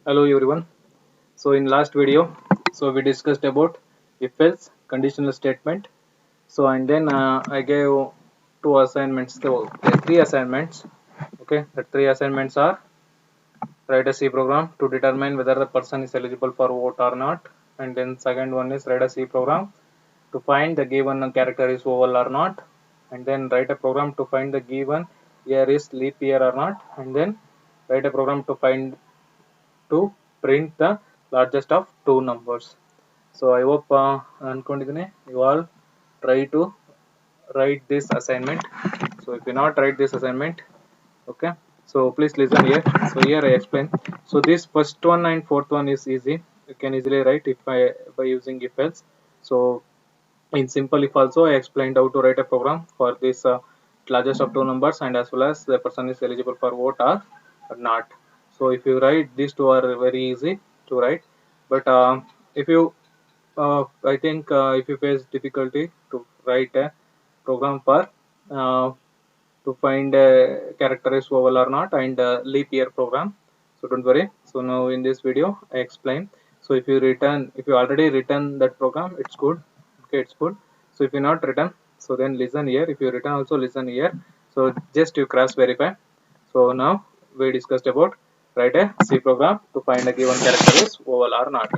Hello everyone. So in last video, we discussed about if else conditional statement. So and then I gave two assignments, so three assignments. Okay, the three assignments are write a C program to determine whether the person is eligible for vote or not, and then second one is write a C program to find the given character is oval or not, and then write a program to find the given year is leap year or not, and then write a program to print the largest of two numbers. So I hope ಅನ್ಕೊಂಡಿದ್ದೀನಿ you all try to write this assignment. So if you not write this assignment, okay, so please listen here. So here I explain. So this first one and fourth one is easy, you can easily write if I by using if else. So in simple if also I explained how to write a program for this largest of two numbers and as well as the person is eligible for vote or not. So if you write, these two are very easy to write, but if you I think if you face difficulty to write a program for uh, to find a character is oval or not and leap year program, so don't worry. So now in this video I explain. So if you already written that program, it's good. Okay, it's good. So if you not written, so then listen here. If you written also, listen here. So just you cross verify. So now we discussed about write a C program to find a given character is oval or not.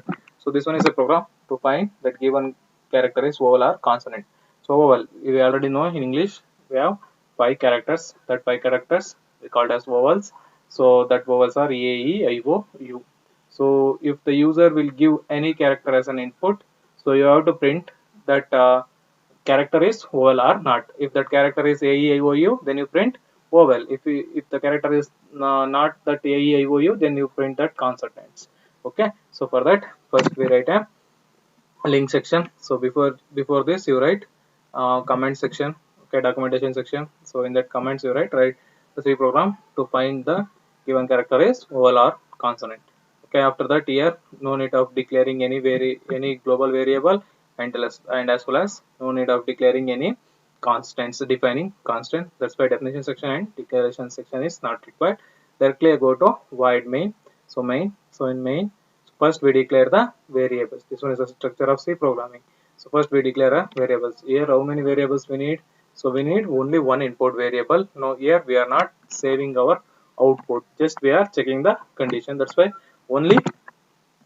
So this one is a program to find that given character is oval or consonant. So oval, we already know in English we have five characters. That five characters we called as vowels. So that vowels are A, E, I, O, U. So if the user will give any character as an input, so you have to print that character is oval or not. If that character is A, E, I, O, U, then you print oval. If the character is not that A, E, I, O, U, then you print that consonants. Okay. So for that, first we write a link section. So before this you write comment section. Okay, documentation section. So in that comments you write the C program to find the given character is oval or consonant. Okay, after that here no need of declaring any global variable and as well as no need of declaring any constants, defining constant. That's why definition section and declaration section is not required. Directly I go to void main. So main. So in main, first we declare the variables. This one is the structure of C programming. So first we declare a variables. Here how many variables we need? So we need only one input variable. Now here we are not saving our output. Just we are checking the condition. That's why only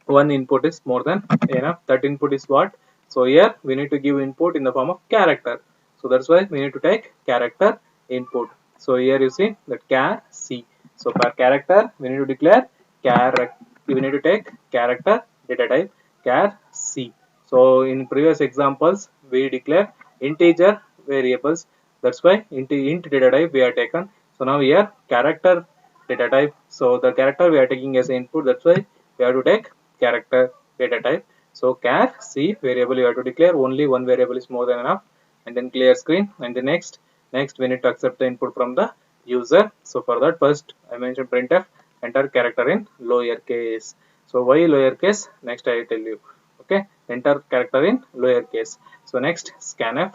one input is more than enough. That input is what? So here we need to give input in the form of character. So that's why we need to take character input. So here you see that char C. So per character we need to declare character. We need to take character data type char C. So in previous examples we declare integer variables. That's why int data type we are taken. So now here character data type. So the character we are taking as input. That's why we have to take character data type. So char C variable you have to declare only one variable is more than enough, and then clear screen. And the next we need to accept the input from the user. So for that, first I mentioned printf enter character in lowercase. So why lowercase? Next I tell you. Okay, enter character in lowercase. So next scanf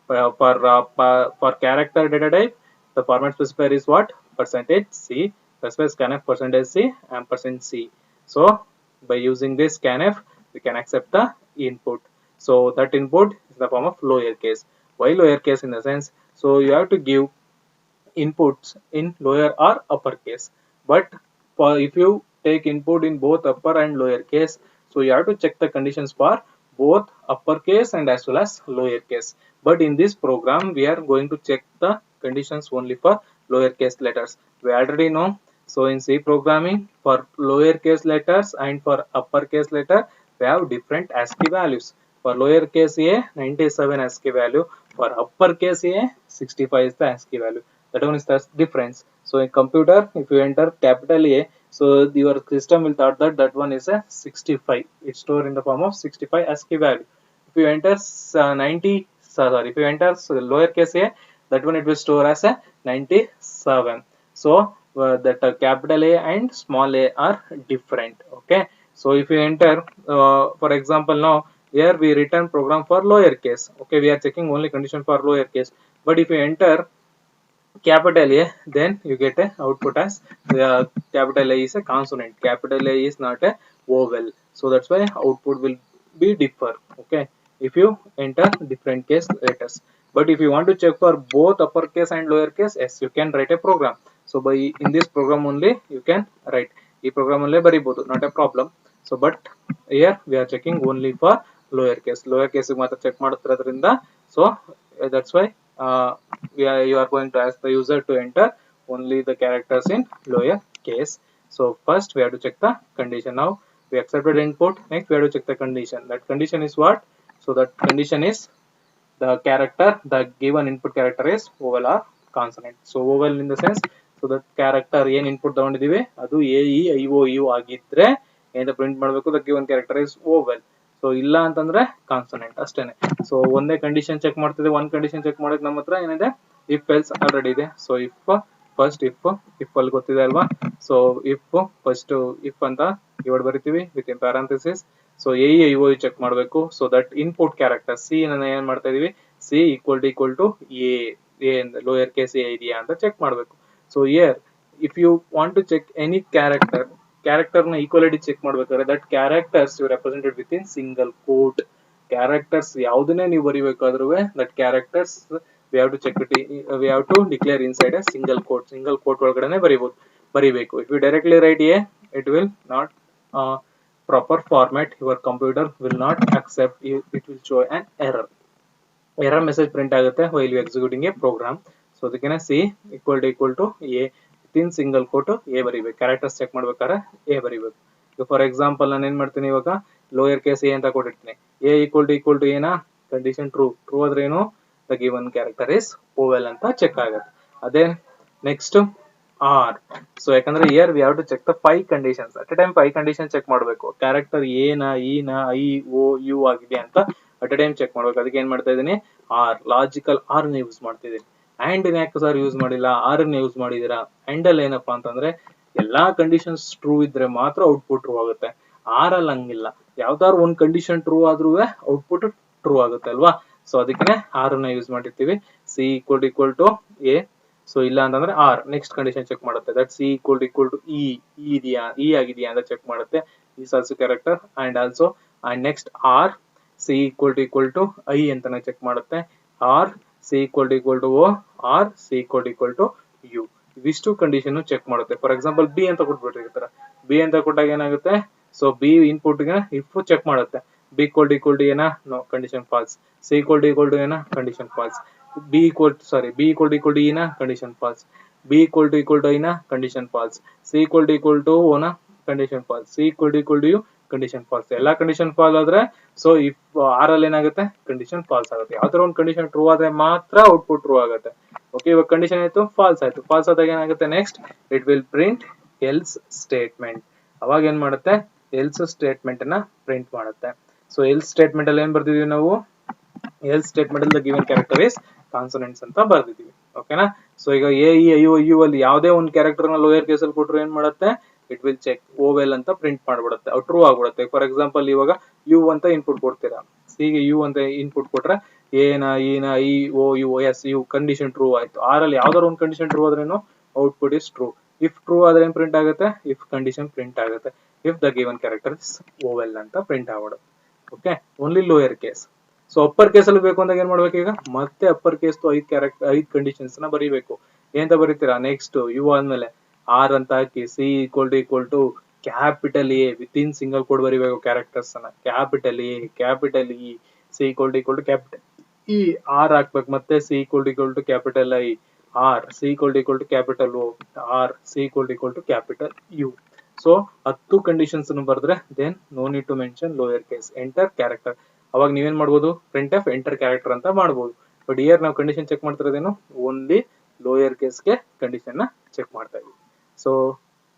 for character data type, the format specifier is what? Percentage C. That's why scanf percentage C ampersand C. So by using this scanf, we can accept the input. So that input is the form of lowercase. Why lowercase? In the sense, so you have to give inputs in lower or uppercase. But for if you take input in both upper and lower case, so you have to check the conditions for both uppercase and as well as lowercase. But in this program, we are going to check the conditions only for lowercase letters. We already know. So in C programming, for lowercase letters and for uppercase letter, we have different ASCII values. For lowercase a, 97 ASCII value. For uppercase a, 65 is the ASCII value. That one is the difference. So in computer, if you enter capital A, so your system will thought that that one is a 65. It's stored in the form of 65 ASCII value. If you enter 90, sorry, if you enter lowercase a, that one it will store as a 97. So that capital A and small a are different. Okay. So if you enter, for example, now here we return program for lowercase. Okay, we are checking only condition for lowercase. But if you enter capital A, then you get a output as capital A is a consonant, capital A is not a vowel, so that's why output will be differ. Okay, if you enter different case letters. But if you want to check for both uppercase and lowercase, yes, you can write a program. So by in this program only you can write, ಈ program ಅಲ್ಲೇ ಬರಿಬಹುದು, not a problem. So but here we are checking only for lowercase ಮಾತ್ರ check ಮಾಡುತ್ತಿರೋದ್ರಿಂದ, so that's why you are going to ask the user to enter only the characters in lower case. So first we have to check the condition. Now we accepted input, next we have to check the condition. That condition is what? So that condition is the character, the given input character is vowel or consonant. So vowel in the sense, so that character ಏನ್ input ತಗೊಂಡಿದೀವಿ ಅದು a e i o u ಆಗಿದ್ರೆ ಏನಂತ print ಮಾಡಬೇಕು, the given character is vowel. So ಇಲ್ಲ ಅಂತಂದ್ರೆ consonant ಅಷ್ಟೇನೆ. So ಒಂದೇ condition check ಮಾಡ್ತಿದ್ದೆ, ಒಂದ್ ಕಂಡೀಷನ್ ಚೆಕ್ ಮಾಡೋಕೆ ನಮ್ಮ ಹತ್ರ ಏನಿದೆ, ಇಫ್ ಎಲ್ಸ್ ಆಲ್ರೆಡಿ ಇದೆ. ಸೊ ಫಸ್ಟ್ ಇಫ್ ಅಲ್ಲಿ ಗೊತ್ತಿದೆ ಅಲ್ವಾ. ಸೊ ಫಸ್ಟ್ ಇಫ್ ಅಂತ ಕೀವರ್ಡ್ ಬರಿತೀವಿ within parenthesis. So A I O check ಮಾಡಬೇಕು. So that input character C ಏನ್ ಮಾಡ್ತಾ ಇದೀವಿ, C equal to a lower case a ಇದೆಯಾ ಅಂತ ಚೆಕ್ ಮಾಡಬೇಕು. So here if you want to check any character ನ equality check ಮಾಡ್ಬೇಕಾದ್ರೆ that characters you represented within single quote. Characters ಯಾವುದನ್ನೇ ನೀವು ಬರಿಬೇಕಾದ್ರೂ that characters we have to check it, we have to declare inside a single quote ಒಳಗಡೆನೆ ಬರಿಬೇಕು. If you directly write a, it will not proper format, your computer will not accept, it will show an error message print ಆಗುತ್ತೆ while you executing a program. So ಅದಕ್ಕೆ c equal to a within single quote a ಬರಿಬೇಕು. Characters check ಮಾಡ್ಬೇಕಾದ್ರೆ a ಬರಿಬೇಕು. For example ನಾನು ಏನ್ ಮಾಡ್ತೀನಿ, ಇವಾಗ lower case a ಅಂತ ಕೊಟ್ಟಿರ್ತೀನಿ, a equal to ಏನಾ ಕಂಡೀಷನ್ ಟ್ರೂ ಆದ್ರೆ ಏನು, the given character is vowel ಅಂತ ಚೆಕ್ ಆಗುತ್ತೆ. ಅದೇ ನೆಕ್ಸ್ಟ್ ಆರ್. ಸೊ ಯಾಕಂದ್ರೆ here we have to check the 5 conditions at a time. 5 conditions check ಮಾಡಬೇಕು. ಕ್ಯಾರೆಕ್ಟರ್ ಎನ ಇನ ಐ ಓ ಯು ಆಗಿದೆ ಅಂತ ಅಟ್ ಎ ಟೈಮ್ ಚೆಕ್ ಮಾಡ್ಬೇಕು. ಅದಕ್ಕೆ ಏನ್ ಮಾಡ್ತಾ ಇದೀನಿ, ಆರ್ ಲಾಜಿಕಲ್ ಆರ್ ನ ಯೂಸ್ ಮಾಡ್ತಿದ್ದೀನಿ. ಅಂಡ್ ಯಾಕೆ ಸರ್ ಯೂಸ್ ಮಾಡಿಲ್ಲ, ಆರ್ ನ ಯೂಸ್ ಮಾಡಿದೀರಾ. ಅಂಡ್ ಅಲ್ಲಿ ಏನಪ್ಪಾ ಅಂತಂದ್ರೆ ಎಲ್ಲಾ ಕಂಡೀಷನ್ಸ್ ಟ್ರೂ ಇದ್ರೆ ಮಾತ್ರ ಔಟ್ಪುಟ್ ಟ್ರೂ ಆಗುತ್ತೆ. ಆರ್ ಅಲ್ಲಿ ಹಂಗಿಲ್ಲ, ಯಾವ್ದಾದ್ರು ಒಂದ್ ಕಂಡೀಷನ್ ಟ್ರೂ ಆದ್ರೂ ಔಟ್ಪುಟ್ ಟ್ರೂ ಆಗುತ್ತೆ ಅಲ್ವಾ. ಸೊ ಅದಕ್ಕೆ ಆರ್ ನ ಯೂಸ್ ಮಾಡಿರ್ತೀವಿ. C equal to a. So ಇಲ್ಲ ಅಂತಂದ್ರೆ ಆರ್ ನೆಕ್ಸ್ಟ್ ಕಂಡೀಷನ್ ಚೆಕ್ ಮಾಡುತ್ತೆ, that c equal to e ಇದೆಯಾ, ಇ ಆಗಿದೆಯಾ ಅಂತ ಚೆಕ್ ಮಾಡುತ್ತೆ. Is also character. And also and next or C equal to i ಅಂತಾನೆ ಚೆಕ್ ಮಾಡುತ್ತೆ. Or C equal to o, or C equal to u. ಇವಿಷ್ಟು condition check ಮಾಡುತ್ತೆ. For example b ಅಂತ ಕೊಟ್ಬಿಟ್ಟಿರ್ತಾರೆ, ಬಿ ಅಂತ ಕೊಟ್ಟಾಗ ಏನಾಗುತ್ತೆ, ಸೊ ಬಿ ಇನ್ಪುಟ್ ಗೆ ಇಫ್ ಚೆಕ್ ಮಾಡುತ್ತೆ. b equal to ಏನ, no condition false. c equal to ಏನ, condition false. b equal to e ನ condition false. b equal to i ನ condition false. c equal to o ನ condition false. c equal to u condition false. ಎಲ್ಲಾ condition fall ಆದ್ರೆ so if or ಅಲ್ಲಿ ಏನಾಗುತ್ತೆ, condition falls ಆಗುತ್ತೆ. ಯಾವ್ದಾರ ಒಂದು ಕಂಡೀಷನ್ ಟ್ರೂ ಆದ್ರೆ ಮಾತ್ರ ಔಟ್ಪುಟ್ ಟ್ರೂ ಆಗುತ್ತೆ. ಓಕೆ, ಇವಾಗ ಕಂಡೀಷನ್ ಆಯ್ತು, ಫಾಲ್ಸ್ ಆಯ್ತು. ಫಾಲ್ಸ್ ಆದಾಗ ಏನಾಗುತ್ತೆ, next it will print else statement. ಅವಾಗ ಏನ್ ಮಾಡುತ್ತೆ, ಎಲ್ಸ್ ಸ್ಟೇಟ್ಮೆಂಟ್ ನ ಪ್ರಿಂಟ್ ಮಾಡುತ್ತೆ. ಸೊ ಎಲ್ಸ್ ಸ್ಟೇಟ್ಮೆಂಟ್ ಅಲ್ಲಿ ಏನ್ ಬರ್ದಿದೀವಿ ನಾವು, ಎಲ್ಸ್ ಸ್ಟೇಟ್ಮೆಂಟ್ ಅಲ್ಲಿ ಗಿವನ್ ಕ್ಯಾರೆಕ್ಟರ್ ಇಸ್ ಕಾನ್ಸನೆಂಟ್ಸ್ ಅಂತ ಬರ್ದಿದೀವಿ. ಓಕೆನಾ. ಸೊ ಈಗ a e i O u ಅಲ್ಲಿ ಯಾವುದೇ ಒಂದು ಕ್ಯಾರೆಕ್ಟರ್ ನ ಲೋಯರ್ ಕೇಸ್ ಅಲ್ಲಿ ಕೊಟ್ರು ಏನ್ ಮಾಡುತ್ತೆ, ಇಟ್ ವಿಲ್ ಚೆಕ್ ಓವೆಲ್ ಅಂತ ಪ್ರಿಂಟ್ ಮಾಡ್ಬಿಡುತ್ತೆ, ಅವು ಟ್ರೂ ಆಗ್ಬಿಡುತ್ತೆ. ಫಾರ್ ಎಕ್ಸಾಂಪಲ್ ಇವಾಗ ಯು ಅಂತ ಇನ್ಪುಟ್ ಕೊಡ್ತೀರಾ, ಸಿ ಗೆ ಯು ಅಂತ ಇನ್ಪುಟ್ ಕೊಟ್ರೆ ಎನ ಇನ I O U is U condition true ಆಯ್ತು. ಆರ್ ಅಲ್ಲಿ ಯಾವ್ದಾದ್ರು ಒಂದು ಕಂಡೀಷನ್ ಟ್ರೂ ಆದ್ರೇನು output is true. If true ಆದ್ರೆ ಏನ್ ಪ್ರಿಂಟ್ ಆಗುತ್ತೆ, ಇಫ್ ಕಂಡೀಷನ್ ಪ್ರಿಂಟ್ ಆಗುತ್ತೆ. If the given character is vowel ಅಂತ ಪ್ರಿಂಟ್ ಆಗ್ಬಿಡುತ್ತೆ. Okay, only lower case. So upper case ಅಲ್ಲಿ ಬೇಕು ಅಂದಾಗ ಏನ್ ಮಾಡ್ಬೇಕು, ಈಗ ಮತ್ತೆ ಅಪ್ಪರ್ ಕೇಸ್ 5 ಕಂಡೀಷನ್ಸ್ ನ ಬರೀಬೇಕು. ಏನಂತ ಬರೀತೀರಾ, ನೆಕ್ಸ್ಟ್ ಯು ಆದ್ಮೇಲೆ ಆರ್ ಅಂತ ಹಾಕಿ C equal to capital A within single code ಬರೀಬೇಕು ಕ್ಯಾರೆಕ್ಟರ್ಸ್ ಅನ್ನ. Capital A, capital E, C equal to capital E, or ಹಾಕ್ಬೇಕು. ಮತ್ತೆ C equal to capital I, or C equal to capital O, or C equal to capital U. So 10 conditions ಬರೆದ್ರೆ then no need to mention lower case, enter character. ಅವಾಗ ನೀವೇನ್ ಮಾಡ್ಬೋದು, print F enter character ಅಂತ ಮಾಡ್ಬೋದು. But here ನಾವು condition check ಮಾಡ್ತಿರೋದೇನು, only lower ಕೇಸ್ಗೆ condition ನ ಚೆಕ್ ಮಾಡ್ತಾ ಇದೀವಿ. ಸೊ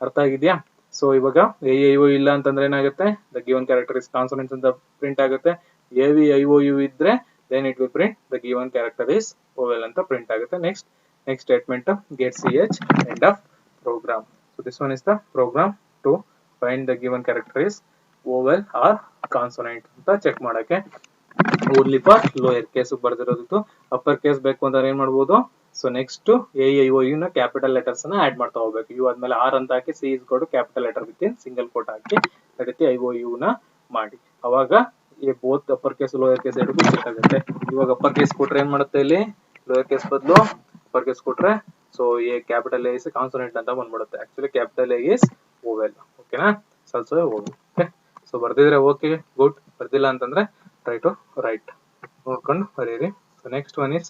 ಅರ್ಥ ಆಗಿದ್ಯಾ. ಸೊ ಇವಾಗ ಎ ಐ ಓ ಇಲ್ಲ ಅಂತಂದ್ರೆ ಏನಾಗುತ್ತೆ, the given character is consonants ಅಂತ ಪ್ರಿಂಟ್ ಆಗುತ್ತೆ. A V I O U ಇದ್ರೆ then it will print the given character is vowel ಅಂತ ಪ್ರಿಂಟ್ ಆಗುತ್ತೆ. Next statement get ch end of program. So this one is the program to find the given character is vowel or consonant ಅಂತ check ಮಾಡಕ್ಕೆ. Only for lower case ಬರ್ದಿರೋದು. Upper case ಬೇಕು ಅಂದ್ರೆ ಏನ್ ಮಾಡ್ಬೋದು, so next A I O U ನ capital letters ನ add ಮಾಡ್ತಾ ಹೋಗ್ಬೇಕು. ಯು ಆದ್ಮೇಲೆ ಆರ್ ಅಂತ ಹಾಕಿ ಸಿ ಇಸ್ ಕೊಟ್ಟು capital letter within single quote ಹಾಕಿ ಅದೇ ರೀತಿ ಐ ಓ ಯು ನ ಮಾಡಿ. ಅವಾಗ ಈ both upper case lower case ಎರಡಕ್ಕೂ ಸೆಟ್ ಆಗುತ್ತೆ. ಇವಾಗ ಅಪ್ಪರ್ ಕೇಸ್ ಕೊಟ್ರೆ ಏನ್ ಮಾಡುತ್ತೆ ಇಲ್ಲಿ, ಲೋಯರ್ ಕೇಸ್ ಬದಲು ಅಪ್ಪರ್ ಕೇಸ್ ಕೊಟ್ರೆ so A capital A is consonant ಅಂತ ಬಂದ್ಬಿಡುತ್ತೆ. Actually capital A is vowel. ಓಕೆನಾ, ಸ್ವಲ್ಪ ಓವೆಲ್. ಓಕೆ, ಸೊ ಬರ್ದಿದ್ರೆ ಓಕೆ ಗುಡ್, ಬರ್ದಿಲ್ಲ ಅಂತಂದ್ರೆ ಟ್ರೈ ಟು ರೈಟ್ ನೋಡ್ಕೊಂಡು ಬರೀರಿ. So next one is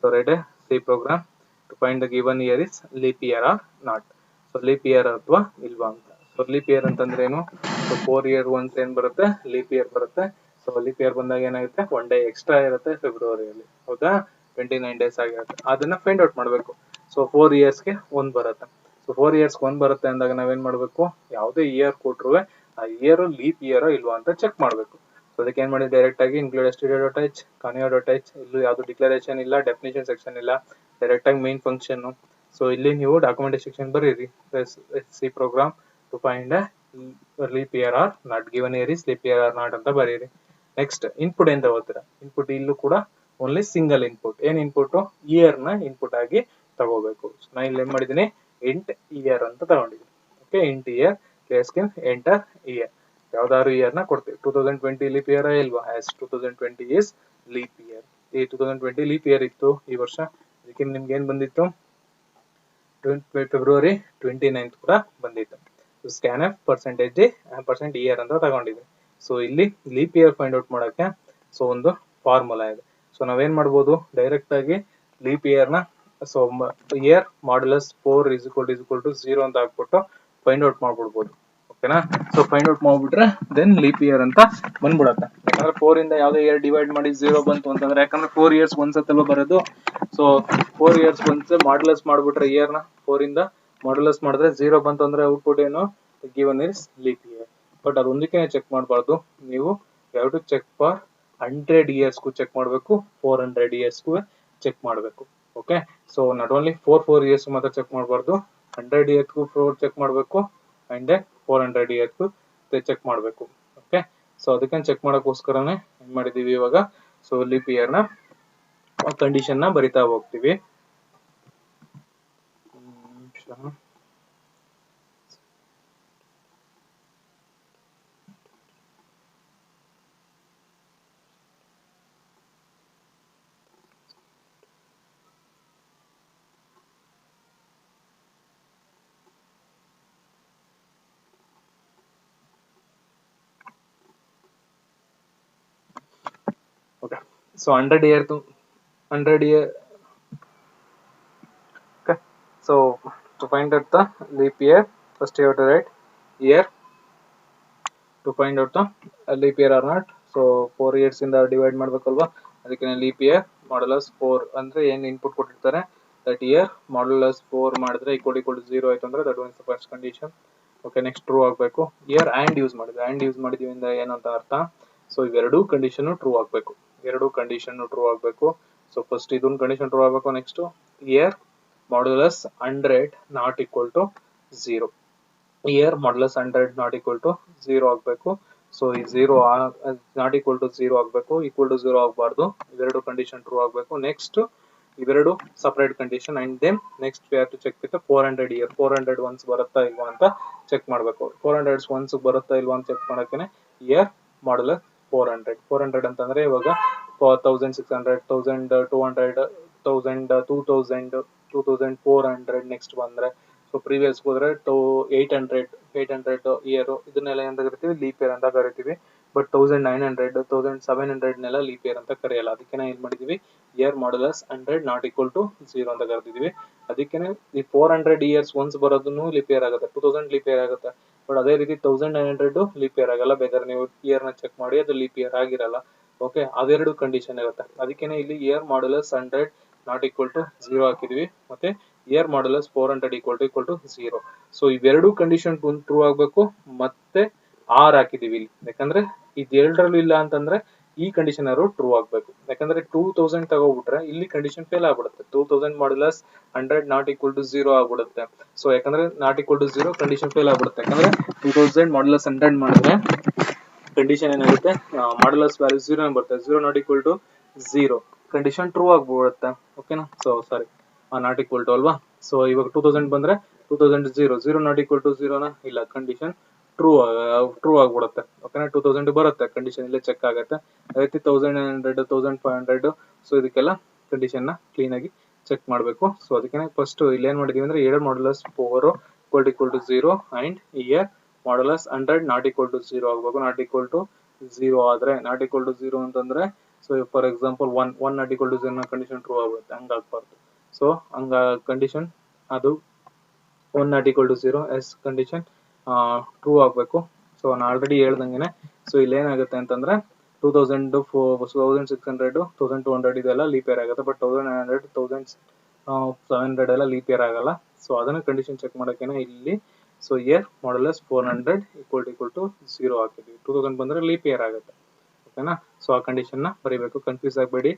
so write a C program to find the given year is leap year or not. ಸೊ leap year ಅಥವಾ ಇಲ್ವಾ ಅಂತ. ಸೊ ಲೀಪ್ ಇಯರ್ ಅಂತಂದ್ರೆ ಏನು, ಸೊ 4 ಇಯರ್ ಒನ್ಸ್ ಏನ್ ಬರುತ್ತೆ, ಲೀಪ್ ಇಯರ್ ಬರುತ್ತೆ. ಸೊ ಲೀಪ್ ಇಯರ್ ಬಂದಾಗ ಏನಾಗುತ್ತೆ, 1 ಡೇ ಎಕ್ಸ್ಟ್ರಾ ಇರುತ್ತೆ ಫೆಬ್ರವರಿಯಲ್ಲಿ. ಹೌದಾ, 29 ಡೇಸ್ ಆಗಿರುತ್ತೆ. ಅದನ್ನ ಫೈಂಡ್ ಔಟ್ ಮಾಡಬೇಕು. ಸೊ 4 ಇಯರ್ಸ್ಗೆ 1 ಬರುತ್ತೆ. ಸೊ 4 ಇಯರ್ಸ್ 1 ಬರುತ್ತೆ ಅಂದಾಗ ನಾವೇನ್ ಮಾಡ್ಬೇಕು, ಯಾವುದೇ ಇಯರ್ ಕೊಟ್ರು ಆ ಇಯರ್ ಲೀಪ್ ಇಯರ್ ಇಲ್ವಾ ಅಂತ ಚೆಕ್ ಮಾಡ್ಬೇಕು. ಸೊ ಅದಕ್ಕೆ ಏನ್ ಮಾಡಿ ಡೈರೆಕ್ಟ್ ಆಗಿ include studio dot H, conio dot H, ಇಲ್ಲೂ ಯಾವ್ದು ಡಿಕ್ಲರೇಷನ್ ಇಲ್ಲ, ಡೆಫಿನಿಷನ್ ಸೆಕ್ಷನ್ ಇಲ್ಲ, ಡೈರೆಕ್ಟ್ ಆಗಿ ಮೇನ್ ಫಂಕ್ಷನ್. ಸೊ ಇಲ್ಲಿ ನೀವು ಡಾಕ್ಯುಮೆಂಟೇಶನ್ ಸೆಕ್ಷನ್ ಬರೀರಿ, C program to find leap year or not, given year is leap year or not ಅಂತ ಬರೀರಿ. ನೆಕ್ಸ್ಟ್ ಇನ್ಪುಟ್ ಏನ್ ತಗೋತೀರಾ, ಇನ್ಪುಟ್ ಇಲ್ಲೂ ಕೂಡ ಓನ್ಲಿ ಸಿಂಗಲ್ ಇನ್ಪುಟ್. ಏನ್ ಇನ್ಪುಟ್, ಇಯರ್ ನ ಇನ್ಪುಟ್ ಆಗಿ ತಗೋಬೇಕು. ನಾ ಇಲ್ಲಿ ಏನ್ ಮಾಡಿದೀನಿ, ಇಂಟ್ ಇಯರ್ ಅಂತ ತಗೊಂಡಿದ್ದೀನಿ. Okay, int year skin enter year, ಯಾವ್ದಾದ್ರು ಇಯರ್ ನ ಕೊಡ್ತೀವಿ. 2020 ಲೀಪ್ ಇಯರ್ ಇಲ್ವಾ, ಆಸ್ 2020 ಇಸ್ ಲೀಪ್ ಇಯರ್. ಈ 2020 ಲೀಪ್ ಇಯರ್ ಇತ್ತು ಈ ವರ್ಷ, ಅದಕ್ಕೆ ನಿಮ್ಗೆ ಏನ್ ಬಂದಿತ್ತು, ಫೆಬ್ರವರಿ 29 ಕೂಡ ಬಂದಿತ್ತು. ಸ್ಕ್ಯಾನ್ ಎಫ್ ಪರ್ಸೆಂಟ್ ಇಯರ್ ಅಂತ ತಗೊಂಡಿದ್ವಿ. ಸೊ ಇಲ್ಲಿ ಲೀಪ್ ಇಯರ್ ಫೈಂಡ್ ಔಟ್ ಮಾಡಕ್ಕೆ ಸೊ ಒಂದು ಫಾರ್ಮುಲಾ ಇದೆ. ಸೊ ನಾವೇನ್ ಮಾಡ್ಬೋದು, ಡೈರೆಕ್ಟ್ ಆಗಿ ಲೀಪ್ ಇಯರ್ ನ so year modulus 4 is equal to 0 ಅಂತ ಹಾಕ್ಬಿಟ್ಟು ಫೈಂಡ್ ಔಟ್ ಮಾಡ್ಬಿಡ್ಬೋದು. ಓಕೆನಾ, ಸೊ ಫೈಂಡ್ ಔಟ್ ಮಾಡ್ಬಿಟ್ರೆ ದೆನ್ ಲೀಪ್ ಇಯರ್ ಅಂತ ಬಂದ್ಬಿಡತ್ತೆ. ಯಾಕಂದ್ರೆ 4 ಇಂದ ಯಾವ್ದೇ ಇಯರ್ ಡಿವೈಡ್ ಮಾಡಿ 0 ಬಂತು ಅಂತಂದ್ರೆ, ಯಾಕಂದ್ರೆ 4 ಇಯರ್ಸ್ ಒಂದ್ಸತ್ತಲ್ವ ಬರೋದು. ಸೊ 4 ಇಯರ್ಸ್ ಒಂದ್ಸ ಮಾಡ್ಯುಲಸ್ ಮಾಡ್ಬಿಟ್ರೆ ಇಯರ್ ನ 4 ಇಂದ ಮಾಡ್ಯುಲಸ್ ಮಾಡಿದ್ರೆ 0 ಬಂತು ಅಂದ್ರೆ ಔಟ್ಪುಟ್ ಏನು, given is leap year. But ಅದೊಂದಕ್ಕೆ ಚೆಕ್ ಮಾಡಬಾರ್ದು, ನೀವು ಯಾವ ಟು ಚೆಕ್ ಫಾರ್ 100 ಇಯರ್ಸ್ಗೂ ಚೆಕ್ ಮಾಡಬೇಕು, 400 ಇಯರ್ಸ್ಗೂ ಚೆಕ್ ಮಾಡಬೇಕು. Okay, so not only 4 years ಮಾತ್ರ ಚೆಕ್ ಮಾಡಬಾರ್ದು, 100 ಇಯರ್ಸ್ಗೂ 4 ಚೆಕ್ ಮಾಡಬೇಕು ಅಂಡ್ 400 ಇಯರ್ಸ್ಗೂ ಚೆಕ್ ಮಾಡಬೇಕು. ಓಕೆ, ಸೊ ಅದಕ್ಕೆ ಚೆಕ್ ಮಾಡೋಕ್ಕೋಸ್ಕರನೇ ಏನ್ ಮಾಡಿದೀವಿ ಇವಾಗ, ಸೊ ಲೀಪ್ ಇಯರ್ ನ ಕಂಡೀಷನ್ ನ ಬರಿತಾ ಹೋಗ್ತೀವಿ. Okay, so 100 year to 100 year. Okay, so to find out the leap year, first you have to write year to find out the leap year or not. So 4 years ಇಂದ divide ಮಾಡಬೇಕಲ್ವಾ, ಅದಕ್ಕೆ leap year modulus 4 ಅಂದ್ರೆ ಏನು input ಕೊಟ್ಟಿರ್ತಾರೆ that year modulus 4 ಮಾಡಿದ್ರೆ equal to 0 ಆಯ್ತು ಅಂದ್ರೆ that once the first condition. Okay, next true ಆಗಬೇಕು. Year and use ಮಾಡಿದ್ವಿ ಅಂದ್ರೆ ಏನಂತ ಅರ್ಥ, ಸೊ ಇವೆರಡೂ ಕಂಡೀಷನ್ ಟ್ರೂ ಆಗಬೇಕು, ಎರಡು ಕಂಡೀಷನ್ ಟ್ರೂ ಆಗಬೇಕು. ಸೊ ಫಸ್ಟ್ ಇದೊಂದು ಕಂಡೀಷನ್ ಟ್ರೂ ಆಗಬೇಕು. Next year modulus 100 not equal to 0, year modulus 100 not equal to 0 ಆಗಬೇಕು. ಸೊ ಈ 0 ನಾಟ್ ಈಕ್ವಲ್ ಟು 0 ಆಗಬೇಕು, ಈಕ್ವಲ್ ಟು 0 ಆಗಬಾರ್ದು. ಇವೆರಡು ಕಂಡೀಷನ್ ಟ್ರೂ ಆಗಬೇಕು. ನೆಕ್ಸ್ಟ್ ಇವೆರಡು separate condition and then next we have to check with 400 year. 400 once ಬರುತ್ತಾ ಇಲ್ವಾ ಅಂತ ಚೆಕ್ ಮಾಡಬೇಕು. 400 ಒನ್ಸ್ ಬರುತ್ತಾ ಇಲ್ವಾ ಅಂತ ಚೆಕ್ ಮಾಡಕ್ಕೆ ಇಯರ್ ಮಾಡ್ಯುಲಸ್ 400 ಅಂತಂದ್ರೆ ಇವಾಗ 1600, 1200, 1000, 2000, 2400 ನೆಕ್ಸ್ಟ್ ಬಂದ್ರೆ, ಸೊ ಪ್ರೀವಿಯಸ್ ಹೋದ್ರೆ 800 ಇಯರ್, ಇದನ್ನೆಲ್ಲ ಅಂತ ಕರಿತೀವಿ ಲೀಪ್ ಇಯರ್ ಅಂತ ಕರಿತೀವಿ. ಬಟ್ 1900, 1700 ನೆಲ್ಲ ಲೀಪ್ ಇಯರ್ ಅಂತ ಕರೆಯಲ್ಲ. ಅದಕ್ಕೆ ಏನ್ ಮಾಡಿದೀವಿ, year modulus 100 not equal to 0 ಅಂತ ಕರೆದಿದೀವಿ. ಅದಕ್ಕೆ ಈ 400 ಇಯರ್ಸ್ ಒನ್ಸ್ ಬರೋದನ್ನು ಲೀಪ್ ಇಯರ್ ಆಗುತ್ತೆ, 2000 ಲೀಪ್ ಇಯರ್ ಆಗುತ್ತೆ. ಬಟ್ ಅದೇ ರೀತಿ 1900 ಲೀಪ್ ಇಯರ್ ಆಗಲ್ಲ. ಬೇಕಾದ್ರೆ ನೀವು ಇಯರ್ ನ ಚೆಕ್ ಮಾಡಿ, ಅದು ಲೀಪ್ ಇಯರ್ ಆಗಿರಲ್ಲ. ಓಕೆ, ಅದೆರಡು ಕಂಡೀಷನ್ ಇರುತ್ತೆ. ಅದಕ್ಕೇನೆ ಇಲ್ಲಿ year modulus 100 not equal to 0 ಹಾಕಿದೀವಿ, ಮತ್ತೆ year modulus 400 equal to 0. So ಇವೆರಡು ಕಂಡೀಷನ್ ಟ್ರೂ ಆಗಬೇಕು. ಮತ್ತೆ ಆರ್ ಹಾಕಿದೀವಿ ಇಲ್ಲಿ, ಯಾಕಂದ್ರೆ ಇದೆರಡರಲ್ಲೂ ಇಲ್ಲ ಅಂತಂದ್ರೆ ಈ ಕಂಡೀಷನ್ ಯಾರು ಟ್ರೂ ಆಗ್ಬೇಕು. ಯಾಕಂದ್ರೆ 2000 ತಗೋಬಿಟ್ರೆ ಇಲ್ಲಿ ಕಂಡೀಷನ್ ಫೇಲ್ ಆಗ್ಬಿಡುತ್ತೆ. 2000 ಮಾಡ್ಯುಲಸ್ 100 ನಾಟ್ ಈಕ್ವಲ್ ಟು 0 ಆಗ್ಬಿಡುತ್ತೆ. ಸೊ ಯಾಕಂದ್ರೆ not equal to 0 condition fail ಆಗ್ಬಿಡುತ್ತೆ. ಯಾಕಂದ್ರೆ 2000 ಮಾಡ್ಯುಲಸ್ 100 ಮಾಡಿದ್ರೆ ಕಂಡೀಷನ್ ಏನಾಗುತ್ತೆ, ಮಾಡ್ಯುಲಸ್ ವ್ಯಾಲ್ಯೂ 0 ಬರುತ್ತೆ. 0 not equal to 0 condition true ಆಗ್ಬಿಡುತ್ತೆ. ಓಕೆನಾ, so sorry not equal to ಅಲ್ವಾ. ಸೊ ಇವಾಗ 2000 ಬಂದ್ರೆ 2000 0 ನಾಟ್ ಈಕ್ವಲ್ ಟು 0 ಇಲ್ಲ, ಕಂಡೀಷನ್ ಟ್ರೂ ಆಗ್ಬಿಡುತ್ತೆ. ಓಕೆನಾ, 2000 ಬರುತ್ತೆ ಕಂಡೀಷನ್, ಇಲ್ಲೇ ಚೆಕ್ ಆಗುತ್ತೆ. ಅದೇ ರೀತಿ 1100 1500 ಸೊ ಇದಕ್ಕೆಲ್ಲ ಕಂಡೀಷನ್ ನ ಕ್ಲೀನ್ ಆಗಿ ಚೆಕ್ ಮಾಡಬೇಕು. ಸೊ ಅದಕ್ಕೆ ಫಸ್ಟ್ ಇಲ್ಲಿ ಏನ್ ಮಾಡಿದೀವಿ ಅಂದ್ರೆ year modulus 4 equal to 0 and year modulus 100 not equal to 0 ಆಗಬೇಕು. ನಾಟ್ ಈಕ್ವಲ್ ಟು 0 ಆದ್ರೆ, ನಾಟ್ ಈಕ್ವಲ್ ಟು 0 ಅಂತಂದ್ರೆ so for example 1 not equal to 0 ನ ಕಂಡೀಷನ್ ಟ್ರೂ ಆಗುತ್ತೆ, ಹಂಗಾಗ್ಬಾರ್ದು. ಸೊ ಹಂಗ ಕಂಡೀಷನ್ ಅದು 1 not equal to 0 yes condition true ಆಗಬೇಕು. So ನಾನು already ಹೇಳ್ದಂಗೆನೆ, ಸೊ ಇಲ್ಲಿ ಏನಾಗುತ್ತೆ ಅಂತಂದ್ರೆ 2000 1600 1200 ಇದೆಲ್ಲ ಲೀಪ್ ಇಯರ್ ಆಗುತ್ತೆ, ಬಟ್ 1900 1700 ಎಲ್ಲ ಲೀಪ್ ಇಯರ್ ಆಗಲ್ಲ. ಸೊ ಅದನ್ನ ಕಂಡೀಷನ್ ಚೆಕ್ ಮಾಡೋಕೆನೆ ಇಲ್ಲಿ so year modulus 400 equal to 0 ಹಾಕಿದ್ವಿ. 2000 ಬಂದ್ರೆ ಲೀಪ್ ಇಯರ್ ಆಗುತ್ತೆ. ಓಕೆನಾ, ಸೊ ಆ ಕಂಡೀಷನ್ ನ ಬರೀಬೇಕು, ಕನ್ಫ್ಯೂಸ್ ಆಗಬೇಡಿ.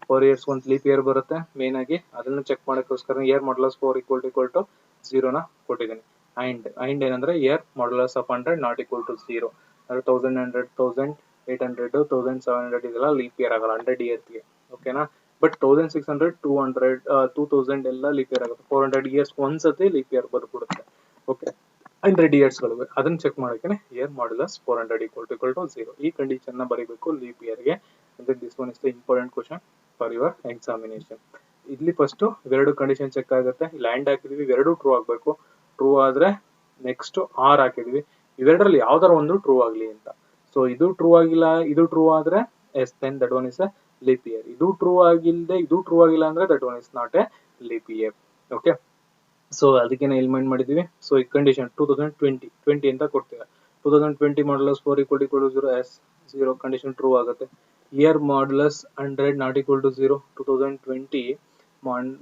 4 ಇಯರ್ಸ್ ಒಂದು ಲೀಪ್ ಇಯರ್ ಬರುತ್ತೆ ಮೇನ್ ಆಗಿ, ಅದನ್ನ ಚೆಕ್ ಮಾಡೋಕ್ಕೋಸ್ಕರ ಇಯರ್ ಮಾಡ್ಯುಲಸ್ 4 ಈಕ್ವಲ್ ಟು 0 ನ ಕೊಟ್ಟಿದ್ದೀನಿ. ಅಂಡ್ ಏನಂದ್ರೆ year modulus of 100 not equal to 0 ಅಂದ್ರೆ 1100 1800 1700 ಇದೆಲ್ಲ ಲೀಪ್ ಇಯರ್ ಆಗಲ್ಲ 100 ಇಯರ್ಸ್ಗೆ. ಓಕೆನಾ, ಬಟ್ 1600 200 2000 ಎಲ್ಲ ಲೀಪ್ ಇಯರ್ ಆಗುತ್ತೆ. 400 ಇಯರ್ಸ್ ಒಂದ್ಸತಿ ಲೀಪ್ ಇಯರ್ ಬರ್ಬಿಡುತ್ತೆ. ಓಕೆ, 100 ಇಯರ್ಸ್ ಗಳಿವೆ, ಅದನ್ನ ಚೆಕ್ ಮಾಡೋಕೆ ಇಯರ್ ಮಾಡ್ಯುಲಸ್ 400 ಈಕ್ವಲ್ ಟು 0 ಈ ಕಂಡೀಷನ್ ನ ಬರೀಬೇಕು ಲೀಪ್ ಇಯರ್ ಗೆ. This one is the important question for your examination. ಇಲ್ಲಿ ಫಸ್ಟ್ ಇವೆರಡು ಕಂಡೀಷನ್ ಚೆಕ್ ಆಗುತ್ತೆ. ಲ್ಯಾಂಡ್ ಹಾಕಿದೀವಿ, ಇವೆರಡು ಟ್ರೂ ಆಗ್ಬೇಕು. ಟ್ರೂ ಆದ್ರೆ ನೆಕ್ಸ್ಟ್ ಆರ್ ಹಾಕಿದೀವಿ, ಇವೆರಡರಲ್ಲಿ ಯಾವ್ದಾರ ಒಂದು ಟ್ರೂ ಆಗ್ಲಿ ಅಂತ. ಸೊ ಇದು ಟ್ರೂ ಆಗಿಲ್ಲ, ಇದು ಟ್ರೂ ಆದ್ರೆ yes then that one is a leap year. ಇದು ಟ್ರೂ ಆಗಿಲ್ಲದೆ ಇದು ಟ್ರೂ ಆಗಿಲ್ಲ ಅಂದ್ರೆ that one is not a leap year. Okay, so ಅದಕ್ಕೆ ಎಲಿಮೆಂಟ್ ಮಾಡಿದೀವಿ. ಸೊ ಈ ಕಂಡೀಷನ್ 2020 ಅಂತ ಕೊಡ್ತೀರಾ. 2020 modulus 4 equal to 0 yes 0 condition true ಆಗುತ್ತೆ. Year modulus 100 not equal to 0 2020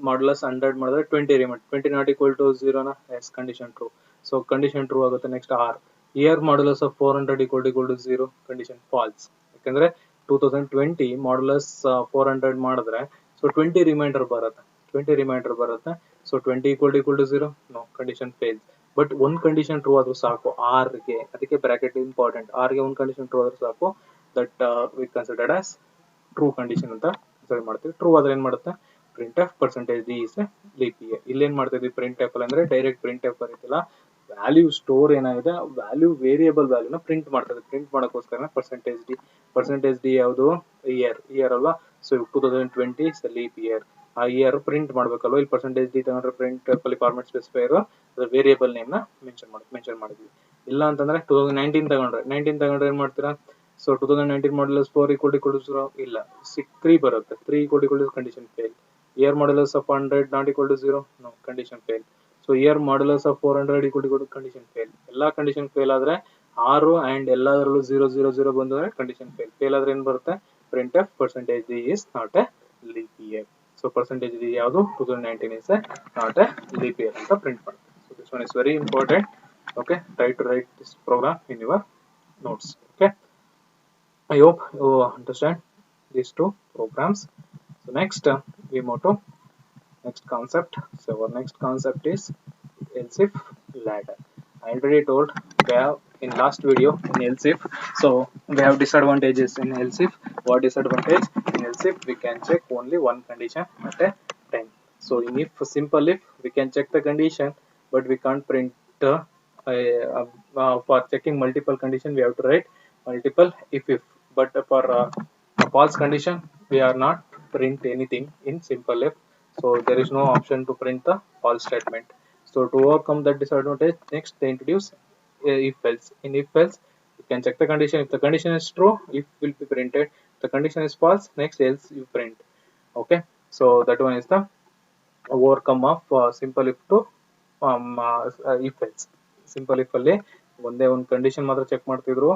modulus 100 ಮಾಡಿದ್ರೆ 20 ರಿಮೈಂಡ್ 20 ನಾಟ್ ಈಕ್ವಲ್ ಟು 0 ನ yes condition true. So condition true ಆಗುತ್ತೆ. Next or year modulus of 400 equal to 0 condition false. ಯಾಕಂದ್ರೆ 2020 modulus 400 ಮಾಡಿದ್ರೆ so 20 reminder ಬರುತ್ತೆ. So 20 equal to 0 no condition fail. But ಒಂದ್ condition true ಆದ್ರೂ ಸಾಕು R ಗೆ, ಅದಕ್ಕೆ ಬ್ರಾಕೆಟ್ ಇಂಪಾರ್ಟೆಂಟ್. ಆರ್ ಗೆ ಒಂದ್ ಕಂಡೀಷನ್ ಟ್ರೂ ಆದ್ರೂ ಸಾಕು, that we considered as true condition ಅಂತ ಕನ್ಸಿಡರ್ ಮಾಡ್ತೀವಿ. ಟ್ರೂ ಆದ್ರೆ ಏನ್ ಮಾಡುತ್ತೆ, print F percentage d is leap year. ಇಲ್ಲಿ ಏನ್ ಮಾಡ್ತಾ ಇದೀವಿ ಪ್ರಿಂಟ್ ಎಫ್ ಅಂದ್ರೆ ಡೈರೆಕ್ಟ್ ಪ್ರಿಂಟ್ ಎಫ್ ಬರೀತಿಲ್ಲ, ವ್ಯಾಲ್ಯೂ ಸ್ಟೋರ್ ಏನಾಗಿದೆ ವ್ಯಾಲ್ಯೂ ವೇರಿಯಬಲ್ ವ್ಯಾಲ್ಯೂನ ಪ್ರಿಂಟ್ ಮಾಡ್ತದೆ. ಪ್ರಿಂಟ್ ಮಾಡೋಕ್ಕೋಸ್ಕರ ಪರ್ಸೆಂಟೇಜ್ ಡಿ ಯಾವುದು ಇಯರ್ ಅಲ್ವಾ. So 2020 is leap year. ಆ ಇಯರ್ ಪ್ರಿಂಟ್ ಮಾಡ್ಬೇಕಲ್ವಾ, ಇಲ್ಲಿ ಪರ್ಸೆಂಟೇಜ್ ಡಿ ತಗೊಂಡ್ರೆ ಪ್ರಿಂಟ್ ಅಲ್ಲಿ ಫಾರ್ಮೆಟ್ ಸ್ಪೆಸಿಫೈರ್ ವೇರಿಯಬಲ್ ನೇಮ್ ನ ಮೆನ್ಷನ್ ಮಾಡಿದ್ವಿ. ಇಲ್ಲ ಅಂತಂದ್ರೆ 2019 ತಗೊಂಡ್ರೆ ಏನ್ ಮಾಡ್ತೀರಾ, ಸೊ 2019 ಮಾಡ್ಯುಲಸ್ 4 ಈಕ್ವಲ್ ಟು 0 ಇಲ್ಲ 3 ಬರುತ್ತೆ. 3 equal to condition fail. Year modulus of 100 not equal to 0 no condition fail. So year modulus of 400 equal to condition fail. ಎಲ್ಲಾ ಕಂಡೀಷನ್ ಫೇಲ್ ಆದ್ರೆ 6 ಅಂಡ್ ಎಲ್ಲದರಲ್ಲೂ 0 ಬಂದ್ರೆ ಕಂಡೀಷನ್ ಫೇಲ್ ಆದ್ರೆ ಏನ್ ಬರುತ್ತೆ, print F percentage d is not a leap year. So percentage d ಯಾವುದು 2019 is not a leap year ಅಂತ print ಮಾಡ್ತೀವಿ. So this one is very important. Okay, try to write this program in your notes. Okay, I hope you understand these two programs. So next we move to next concept. So our next concept is else if ladder. I already told we have in last video in else if. So we have disadvantages in else if. What disadvantage in else if? We can check only one condition at a time. So in if simple if we can check the condition, but we can't print for checking multiple condition we have to write multiple if. But for false condition we are not print anything in simple if. So there is no option to print the false statement. So to overcome that disadvantage, next they introduce if else. In if else you can check the condition. If the condition is true, if will be printed. If the condition is false, next else you print. Okay, so that one is the overcome of simple if to if else. Simple if ಅಲ್ಲಿ ಒಂದೇ ಒಂದು condition ಮಾತ್ರ check ಮಾಡ್ತಿದ್ರು,